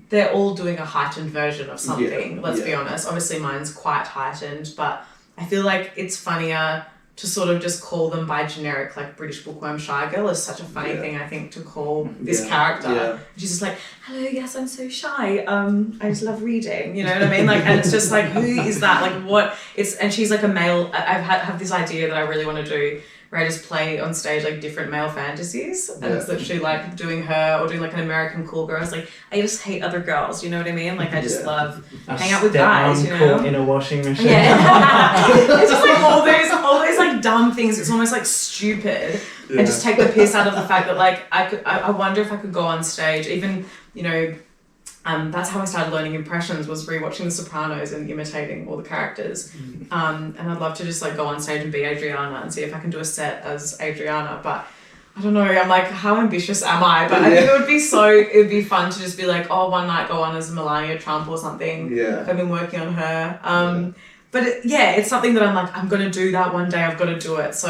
they're all doing a heightened version of something. Let's be honest. Obviously mine's quite heightened, but I feel like it's funnier to sort of just call them by generic, like British bookworm shy girl is such a funny thing, I think, to call this character. Yeah. She's just like, hello, yes, I'm so shy. I just love reading. You know what I mean? Like, and it's just like, who is that? Like, what? And she's like a male. I've have this idea that I really want to do, where I just play on stage like different male fantasies, and it's literally like doing her or doing like an American cool girl. It's like, I just hate other girls. You know what I mean? Like, I just love hang out with guys. You know, caught in a washing machine. Yeah. It's just like all those like dumb things. It's almost like stupid. And just take the piss out of the fact that like I wonder if I could go on stage, even, that's how I started learning impressions, was rewatching The Sopranos and imitating all the characters. And I'd love to just like go on stage and be Adriana and see if I can do a set as Adriana. But I don't know, I'm like, how ambitious am I? But I think it would be fun to just be like, oh, one night go on as Melania Trump or something. Yeah. I've been working on her. But it's something that I'm like, I'm going to do that one day, I've got to do it. So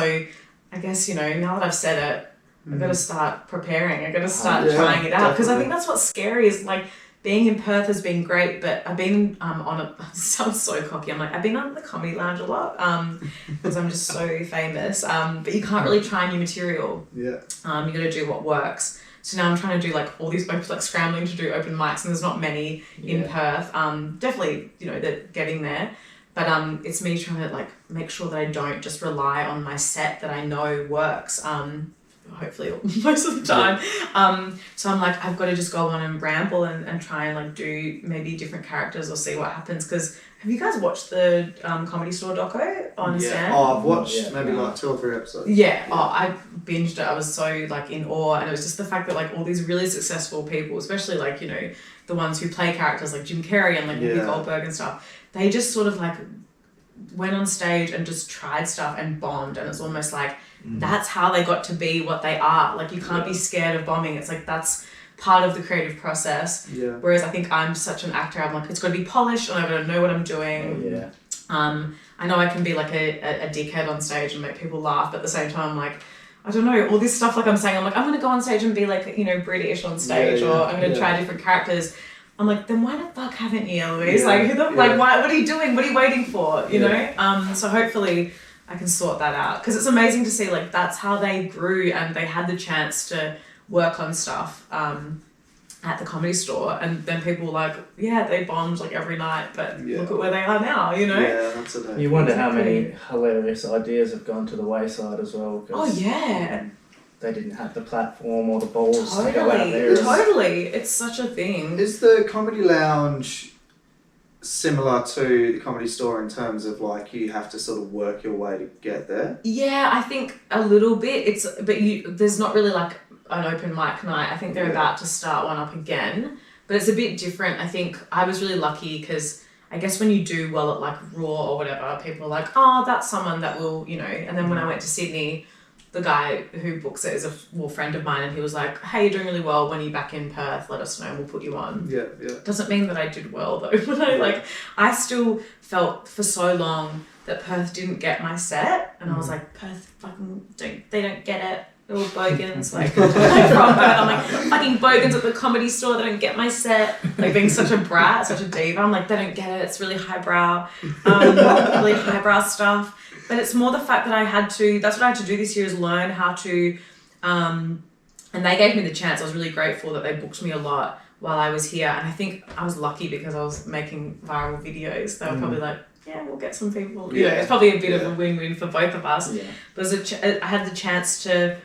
I guess, you know, now that I've said it, I've got to start preparing. I've got to start trying it out. Because I think that's what's scary is like, being in Perth has been great, but I've been it sounds so cocky, I'm like, I've been on the Comedy Lounge a lot because I'm just so famous. But you can't really try new material. Yeah. You got to do what works. So now I'm trying to do like all these, like scrambling to do open mics, and there's not many in Perth. Definitely, you know, they're getting there. But it's me trying to like make sure that I don't just rely on my set that I know works. Hopefully most of the time. So I'm like, I've got to just go on and ramble and try and like do maybe different characters or see what happens. Because have you guys watched the Comedy Store doco on Stan? Oh, I've watched maybe like 2 or 3 episodes. Yeah. Oh, I binged it. I was so like in awe, and it was just the fact that like all these really successful people, especially like, you know, the ones who play characters like Jim Carrey and like Whoopi Goldberg and stuff, they just sort of like went on stage and just tried stuff and bombed, and it's almost like that's how they got to be what they are. Like you can't be scared of bombing. It's like that's part of the creative process. Yeah. Whereas I think I'm such an actor, I'm like, it's got to be polished and I've got to know what I'm doing. I know I can be like a dickhead on stage and make people laugh, but at the same time, like, I don't know, all this stuff like I'm saying, I'm like, I'm going to go on stage and be like, you know, British on stage, or I'm going to try different characters. I'm like, then why the fuck haven't you, Elouise? Like, like, why? What are you doing? What are you waiting for? You know? So hopefully I can sort that out, because it's amazing to see like that's how they grew and they had the chance to work on stuff at the Comedy Store, and then people were like, yeah, they bombed like every night, but look at where they are now, you know? Yeah, that's it. You wonder how many hilarious ideas have gone to the wayside as well. Oh yeah. They didn't have the platform or the balls to go out there. Totally. It's such a thing. Is the Comedy Lounge similar to the Comedy Store in terms of like you have to sort of work your way to get there? Yeah, I think a little bit. There's not really like an open mic night. I think they're about to start one up again, but it's a bit different. I think I was really lucky because I guess when you do well at like Raw or whatever, people are like, oh, that's someone that will, you know. And then when I went to Sydney, the guy who books it is a friend of mine, and he was like, hey, you're doing really well. When you're back in Perth, let us know and we'll put you on. Yeah. Doesn't mean that I did well though. But I still felt for so long that Perth didn't get my set, and I was like, Perth fucking they don't get it. They're all bogans. Like from Perth, I'm like, fucking bogans at the Comedy Store, they don't get my set. Like being such a brat, such a diva. I'm like, they don't get it. It's really highbrow, really highbrow stuff. But it's more the fact that that's what I had to do this year, is learn how to, and they gave me the chance. I was really grateful that they booked me a lot while I was here. And I think I was lucky because I was making viral videos. They were probably like, yeah, we'll get some people. You know, it's probably a bit of a win-win for both of us. Yeah. But I had the chance to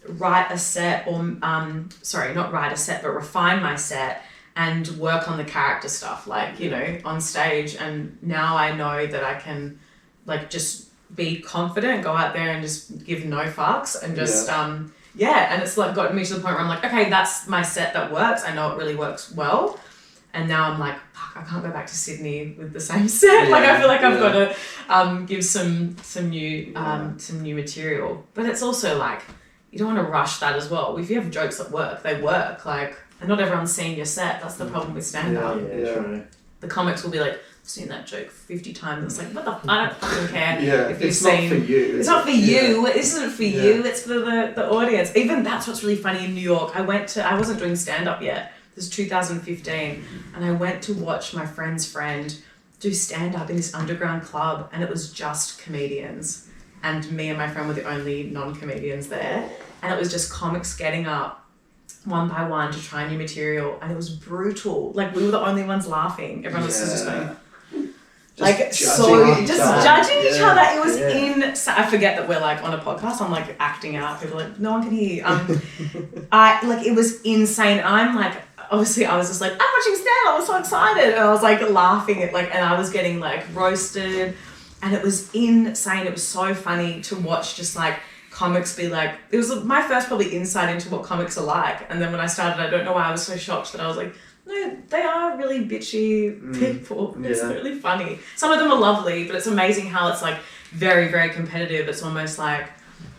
write a set, or, not write a set, but refine my set and work on the character stuff, like, you know, on stage. And now I know that I can, like, just be confident and go out there and just give no fucks and just and it's like got me to the point where I'm like, okay, that's my set that works. I know it really works well, and now I'm like, fuck, I can't go back to Sydney with the same set. Like I feel like I've got to give some new material. But it's also like, you don't want to rush that as well. If you have jokes that work, they work. Like, and not everyone's seeing your set. That's the problem with stand-up. True. The comics will be like, I've seen that joke 50 times. It's like, what the? I don't fucking care. If it's not for you. It's not for you. It isn't for you. It's for the audience. Even that's what's really funny in New York. I wasn't doing stand-up yet. This is 2015. And I went to watch my friend's friend do stand-up in this underground club. And it was just comedians. And me and my friend were the only non-comedians there. And it was just comics getting up one by one to try new material, and it was brutal. Like, we were the only ones laughing. Everyone else was just going, judging each other. It was insane. I forget that we're like on a podcast. I'm like acting out. People are like, no one can hear you. It was insane. I'm like, obviously I was just like, I'm watching stand. I was so excited. And I was like laughing at and I was getting like roasted, and it was insane. It was so funny to watch, just like comics be like, it was my first probably insight into what comics are like. And then when I started, I don't know why I was so shocked that I was like, No, they are really bitchy people. It's Yeah. really funny. Some of them are lovely, but it's amazing how it's like very, very competitive. It's almost like,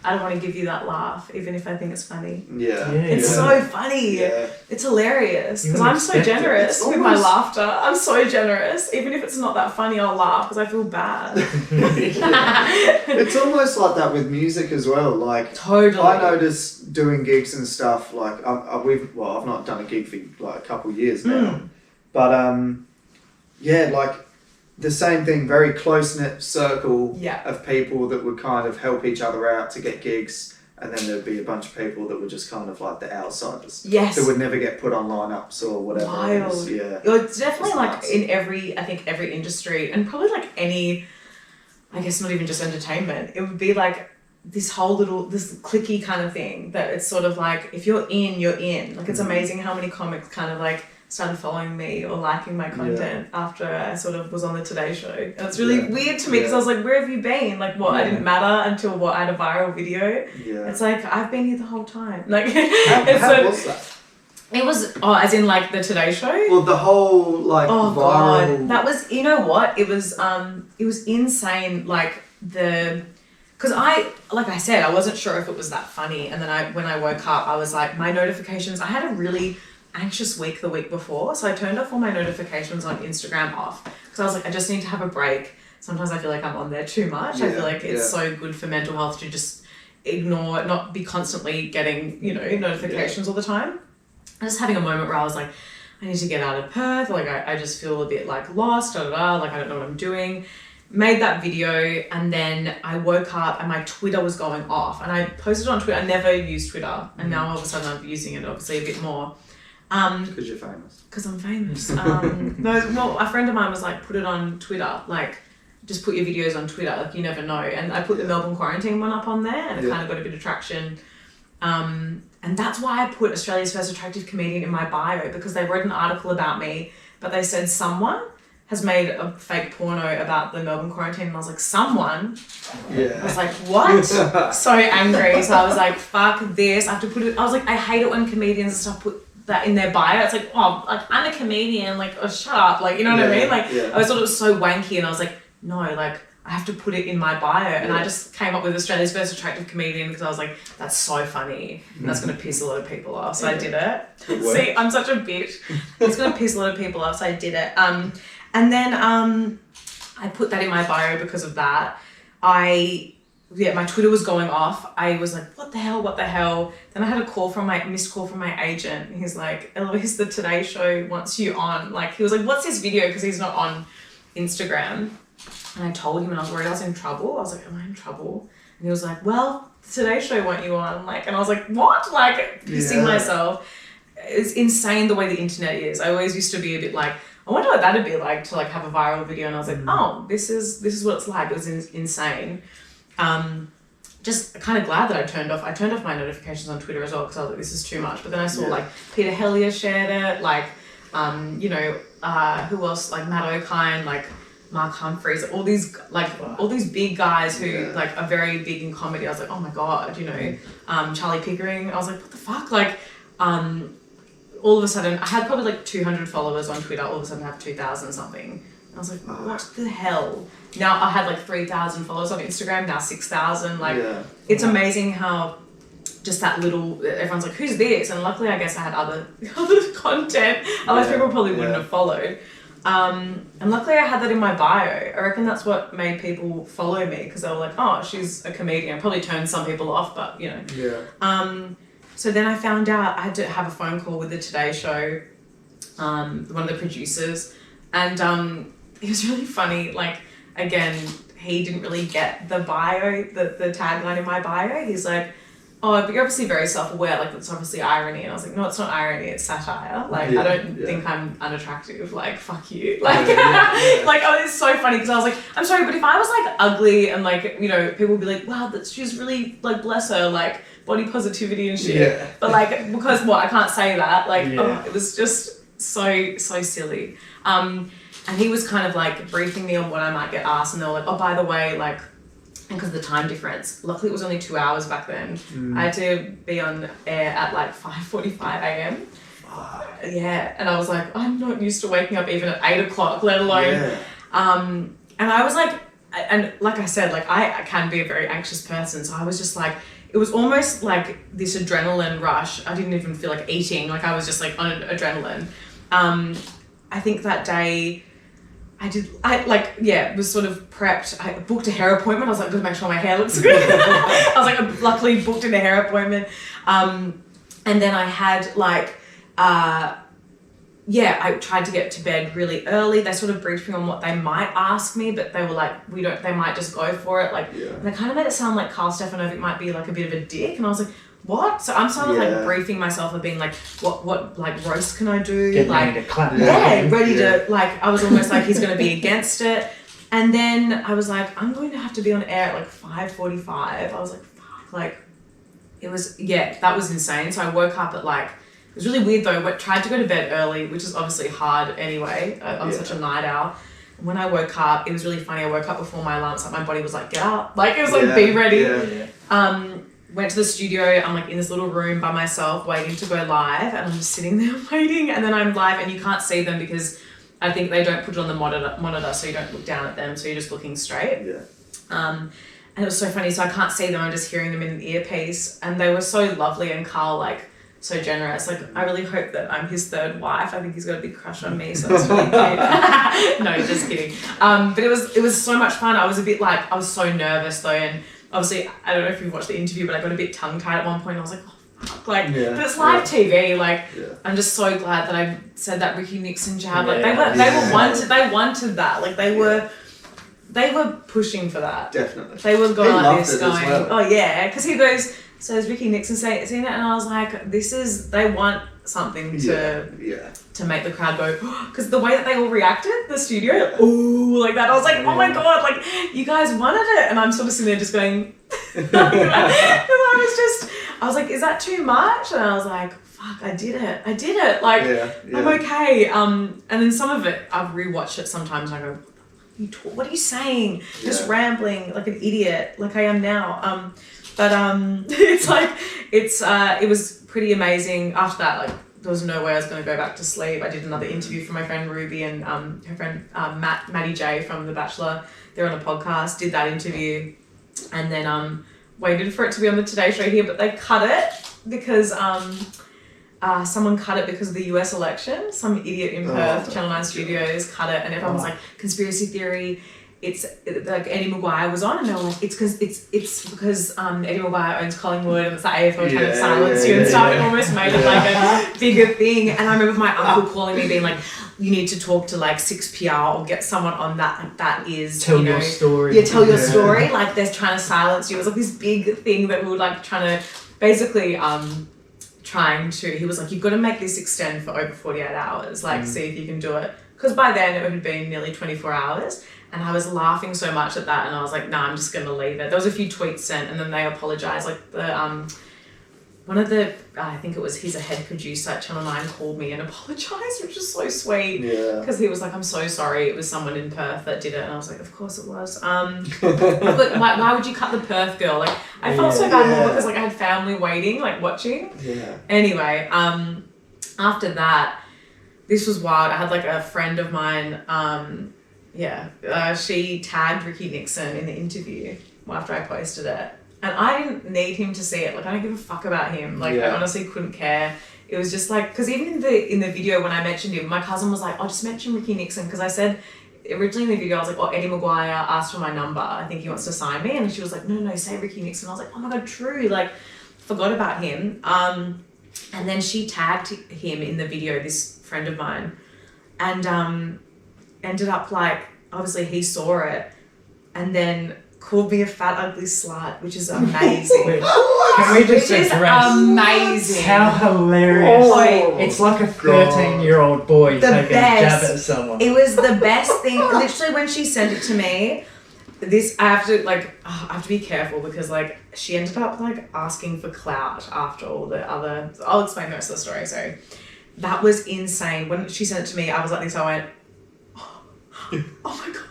I don't want to give you that laugh, even if I think it's funny. Yeah. It's so funny. Yeah. It's hilarious You because wouldn't I'm so expect it. generous It's with my almost- laughter. I'm so generous. Even if it's not that funny, I'll laugh because I feel bad. It's almost like that with music as well. Like, Totally. I notice doing gigs and stuff. Like, I've not done a gig for like a couple of years now, but yeah, like the same thing. Very close knit circle of people that would kind of help each other out to get gigs, and then there'd be a bunch of people that were just kind of like the outsiders. Yes. That would never get put on lineups or whatever. Wild. Yeah. It's definitely It's like nuts. in every industry, and probably like any, I guess not even just entertainment. It would be like this whole this cliquey kind of thing that it's sort of like, if you're in, you're in. Like, it's amazing how many comics kind of like started following me or liking my content after I sort of was on the Today Show. And it's really weird to me because I was like, where have you been? Like, what? I didn't matter until I had a viral video. Yeah. It's like, I've been here the whole time. Like, How was that? it was, as in like the Today Show? Well, the whole like Oh viral. god, that was, you know what? It was insane. Like because like I said, I wasn't sure if it was that funny, and then when I woke up, I was like, my notifications. I had a really anxious week the week before, so I turned off all my notifications on Instagram off because I was like, I just need to have a break. Sometimes I feel like I'm on there too much. I feel like it's so good for mental health to just ignore, not be constantly getting notifications all the time. I was having a moment where I was like, I need to get out of Perth. Like, I just feel a bit like lost, like I don't know what I'm doing. Made that video, and then I woke up and my Twitter was going off, and I posted on Twitter. I never used Twitter, and now all of a sudden I'm using it obviously a bit more. Because you're famous. Because I'm famous. A friend of mine was like, put it on Twitter, like just put your videos on Twitter, like you never know. And I put the Melbourne quarantine one up on there, and it kind of got a bit of traction. And that's why I put Australia's First Attractive Comedian in my bio, because they wrote an article about me, but they said someone has made a fake porno about the Melbourne quarantine, and I was like, someone? Yeah. I was like, what? So angry. So I was like, fuck this. I have to put it, I was like, I hate it when comedians and stuff put that in their bio. It's like, oh, like, I'm a comedian, like, oh, shut up. Like, you know what I mean? Like, I always thought it was so wanky, and I was like, no, like, I have to put it in my bio. And I just came up with Australia's First Attractive Comedian because I was like, that's so funny. And that's going to piss a lot of people off. So I did it. See, I'm such a bitch. It's going to piss a lot of people off. So I did it. And then I put that in my bio because of that. My Twitter was going off. I was like, what the hell? Then I had a missed call from my agent. He's like, Elouise, the Today Show wants you on. Like, he was like, what's this video? Because he's not on Instagram. And I told him, and I was worried I was in trouble. I was like, am I in trouble? And he was like, well, the Today Show want you on. Like, and I was like, what? Like, pissing myself. It's insane the way the internet is. I always used to be a bit like, I wonder what that'd be like to like have a viral video. And I was like, oh, this is what it's like. It was insane. Just kind of glad that I turned off my notifications on Twitter as well, because I was like, this is too much. But then I saw like Peter Hellier shared it, like who else, like Matt O'Kine, like Mark Humphreys, all these big guys who like are very big in comedy. I was like, oh my god, Charlie Pickering. I was like, what the fuck, like all of a sudden I had probably like 200 followers on Twitter. All of a sudden I have 2,000 something. I was like, what the hell? Now I had like 3,000 followers on Instagram, now 6,000. Like, it's amazing how just that little, everyone's like, who's this? And luckily, I guess I had other content. Otherwise, people probably wouldn't have followed. And luckily, I had that in my bio. I reckon that's what made people follow me, because they were like, oh, she's a comedian. Probably turned some people off, but So then I found out I had to have a phone call with the Today Show, one of the producers, and it was really funny. Like, again, he didn't really get the bio, the tagline in my bio. He's like, oh, but you're obviously very self-aware, like that's obviously irony. And I was like, no, it's not irony, it's satire. Like, I don't think I'm unattractive, like, fuck you. Like, like, oh, it's so funny, because I was like, I'm sorry, but if I was like ugly and like, people would be like, wow, she's really, like, bless her, like, body positivity and shit. But like, because I can't say that. Like, it was just so silly. And he was kind of like briefing me on what I might get asked, and they were like, oh, by the way, like, and because of the time difference, luckily it was only 2 hours back then. I had to be on air at like 5:45 a.m. Yeah, and I was like, I'm not used to waking up even at 8 o'clock, let alone. And I was like, and like I said, like I can be a very anxious person, so I was just like, it was almost like this adrenaline rush. I didn't even feel like eating, like I was just like on adrenaline. I think that day was sort of prepped. I booked a hair appointment. I was like, gotta make sure my hair looks good. I was like, I luckily booked in a hair appointment. And then I had like, I tried to get to bed really early. They sort of briefed me on what they might ask me, but they were like, they might just go for it. Like, and they kind of made it sound like Carl Stefanovic might be like a bit of a dick. And I was like, what? So I'm sort of like briefing myself of being like, what like roast can I do? Getting like, ready to clap. Ready to, like, I was almost like, he's going to be against it. And then I was like, I'm going to have to be on air at like 5:45. I was like, fuck, like, it was, that was insane. So I woke up at like, it was really weird though. I tried to go to bed early, which is obviously hard anyway. I'm such a night owl. And when I woke up, it was really funny. I woke up before my alarm, so my body was like, get up. Like, it was like, be ready. Went to the studio. I'm like in this little room by myself waiting to go live, and I'm just sitting there waiting, and then I'm live, and you can't see them because I think they don't put it on the monitor, so you don't look down at them, so you're just looking straight. And it was so funny. So I can't see them. I'm just hearing them in an earpiece, and they were so lovely, and Carl like so generous. Like, I really hope that I'm his third wife. I think he's got a big crush on me, so it's really cute. No, just kidding. But it was so much fun. I was a bit like, I was so nervous though, and obviously, I don't know if you watched the interview, but I got a bit tongue-tied at one point. I was like, oh, fuck. Like, but it's live TV. Like, I'm just so glad that I said that Ricky Nixon jab. Like, they wanted that. Like, they were pushing for that. Definitely. They were going like this, going, well. Oh yeah, because he goes, so has Ricky Nixon seen it? And I was like, they want something to make the crowd go, because the way that they all reacted, the studio, ooh, like that. I was like, oh my God, like, you guys wanted it. And I'm sort of sitting there just going, I was like, is that too much? And I was like, fuck, I did it. Like, I'm okay. And then some of it, I've rewatched it sometimes and I go, what are you saying? Just rambling like an idiot, like I am now. But it's like, it was pretty amazing. After that, like, there was no way I was going to go back to sleep. I did another interview for my friend Ruby and her friend Maddie J from The Bachelor. They're on a podcast, did that interview, and then waited for it to be on the Today Show here, but they cut it because someone cut it because of the US election. Some idiot in Perth, Channel 9 Studios, cut it, and everyone was like, conspiracy theory. It's like Eddie Maguire was on, and they were like, it's because Eddie Maguire owns Collingwood, and it's the AFL trying to silence you and stuff. It almost made it like a bigger thing. And I remember my uncle calling me, being like, you need to talk to like 6PR or get someone on that is tell your story. Yeah, tell your story. Like, they're trying to silence you. It was like this big thing that we were like trying to basically he was like, you've got to make this extend for over 48 hours. Like, see if you can do it. Because by then it had been nearly 24 hours. And I was laughing so much at that, and I was like, nah, I'm just going to leave it. There was a few tweets sent, and then they apologised. Like, one of the, I think it was, he's a head producer at Channel 9, called me and apologised, which was so sweet. Yeah. Because he was like, I'm so sorry, it was someone in Perth that did it. And I was like, of course it was. But why would you cut the Perth girl? Like, I felt so bad more because like I had family waiting, like watching. Yeah. Anyway, after that, this was wild. I had like a friend of mine, she tagged Ricky Nixon in the interview after I posted it. And I didn't need him to see it. Like, I don't give a fuck about him. Like, I honestly couldn't care. It was just like, because even in the video when I mentioned him, my cousin was like, oh, just mention Ricky Nixon. Because I said, originally in the video, I was like, oh, Eddie Maguire asked for my number. I think he wants to sign me. And she was like, no, say Ricky Nixon. I was like, oh my God, true. Like, forgot about him. And then she tagged him in the video, this friend of mine. And ended up like, obviously he saw it. And then called me a fat, ugly slut, which is amazing. Can we just address amazing? How hilarious. Oh, it's like a 13-year-old boy taking a jab at someone. It was the best thing. Literally, when she sent it to me, I have to be careful because like she ended up like asking for clout after all the other, I'll explain the rest of the story, sorry. That was insane. When she sent it to me, I was like this, I went, oh my God.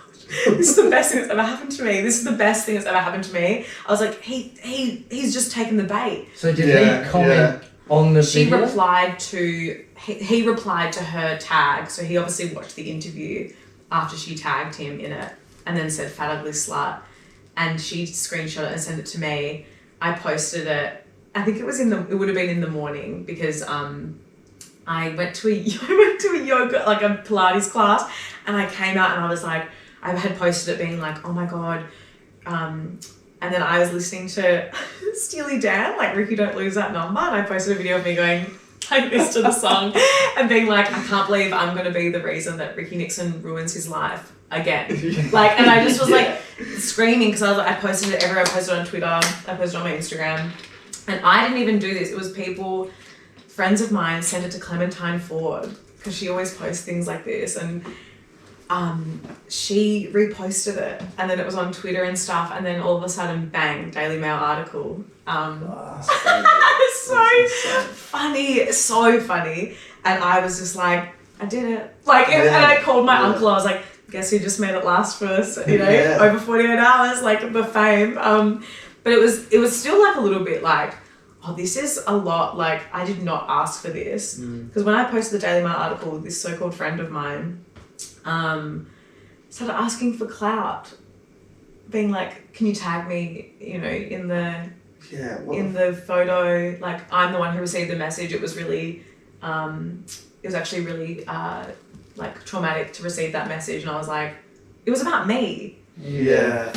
This is the best thing that's ever happened to me. This is the best thing that's ever happened to me. I was like, he's just taken the bait. So did he comment On the She video? replied to he replied to her tag, so he obviously watched the interview after she tagged him in it, and then said "fat ugly slut," and she screenshot it and sent it to me. I posted it. I think it would have been in the morning because I went to a yoga, like a Pilates class, and I came out and I was like, I had posted it being like, oh my god. And then I was listening to Steely Dan, like Ricky Don't Lose That Number, and I posted a video of me going like this to the song and being like, I can't believe I'm going to be the reason that Ricky Nixon ruins his life again. Like, and I just was like screaming because I posted it everywhere. I posted it on Twitter, I posted it on my Instagram, and I didn't even do this. It was people, friends of mine sent it to Clementine Ford because she always posts things like this, and she reposted it, and then it was on Twitter and stuff, and then all of a sudden, bang, Daily Mail article. So funny, and I was just like, I did it. Like, and I called my uncle. I was like, guess who just made it last for us? You know, over 48 hours, like the fame. But it was still like a little bit like, oh, this is a lot. Like, I did not ask for this because when I posted the Daily Mail article, this so-called friend of mine started asking for clout, being like, can you tag me, you know, in the photo, like I'm the one who received the message. It was really it was actually really like traumatic to receive that message, and I was like, it was about me. Yeah.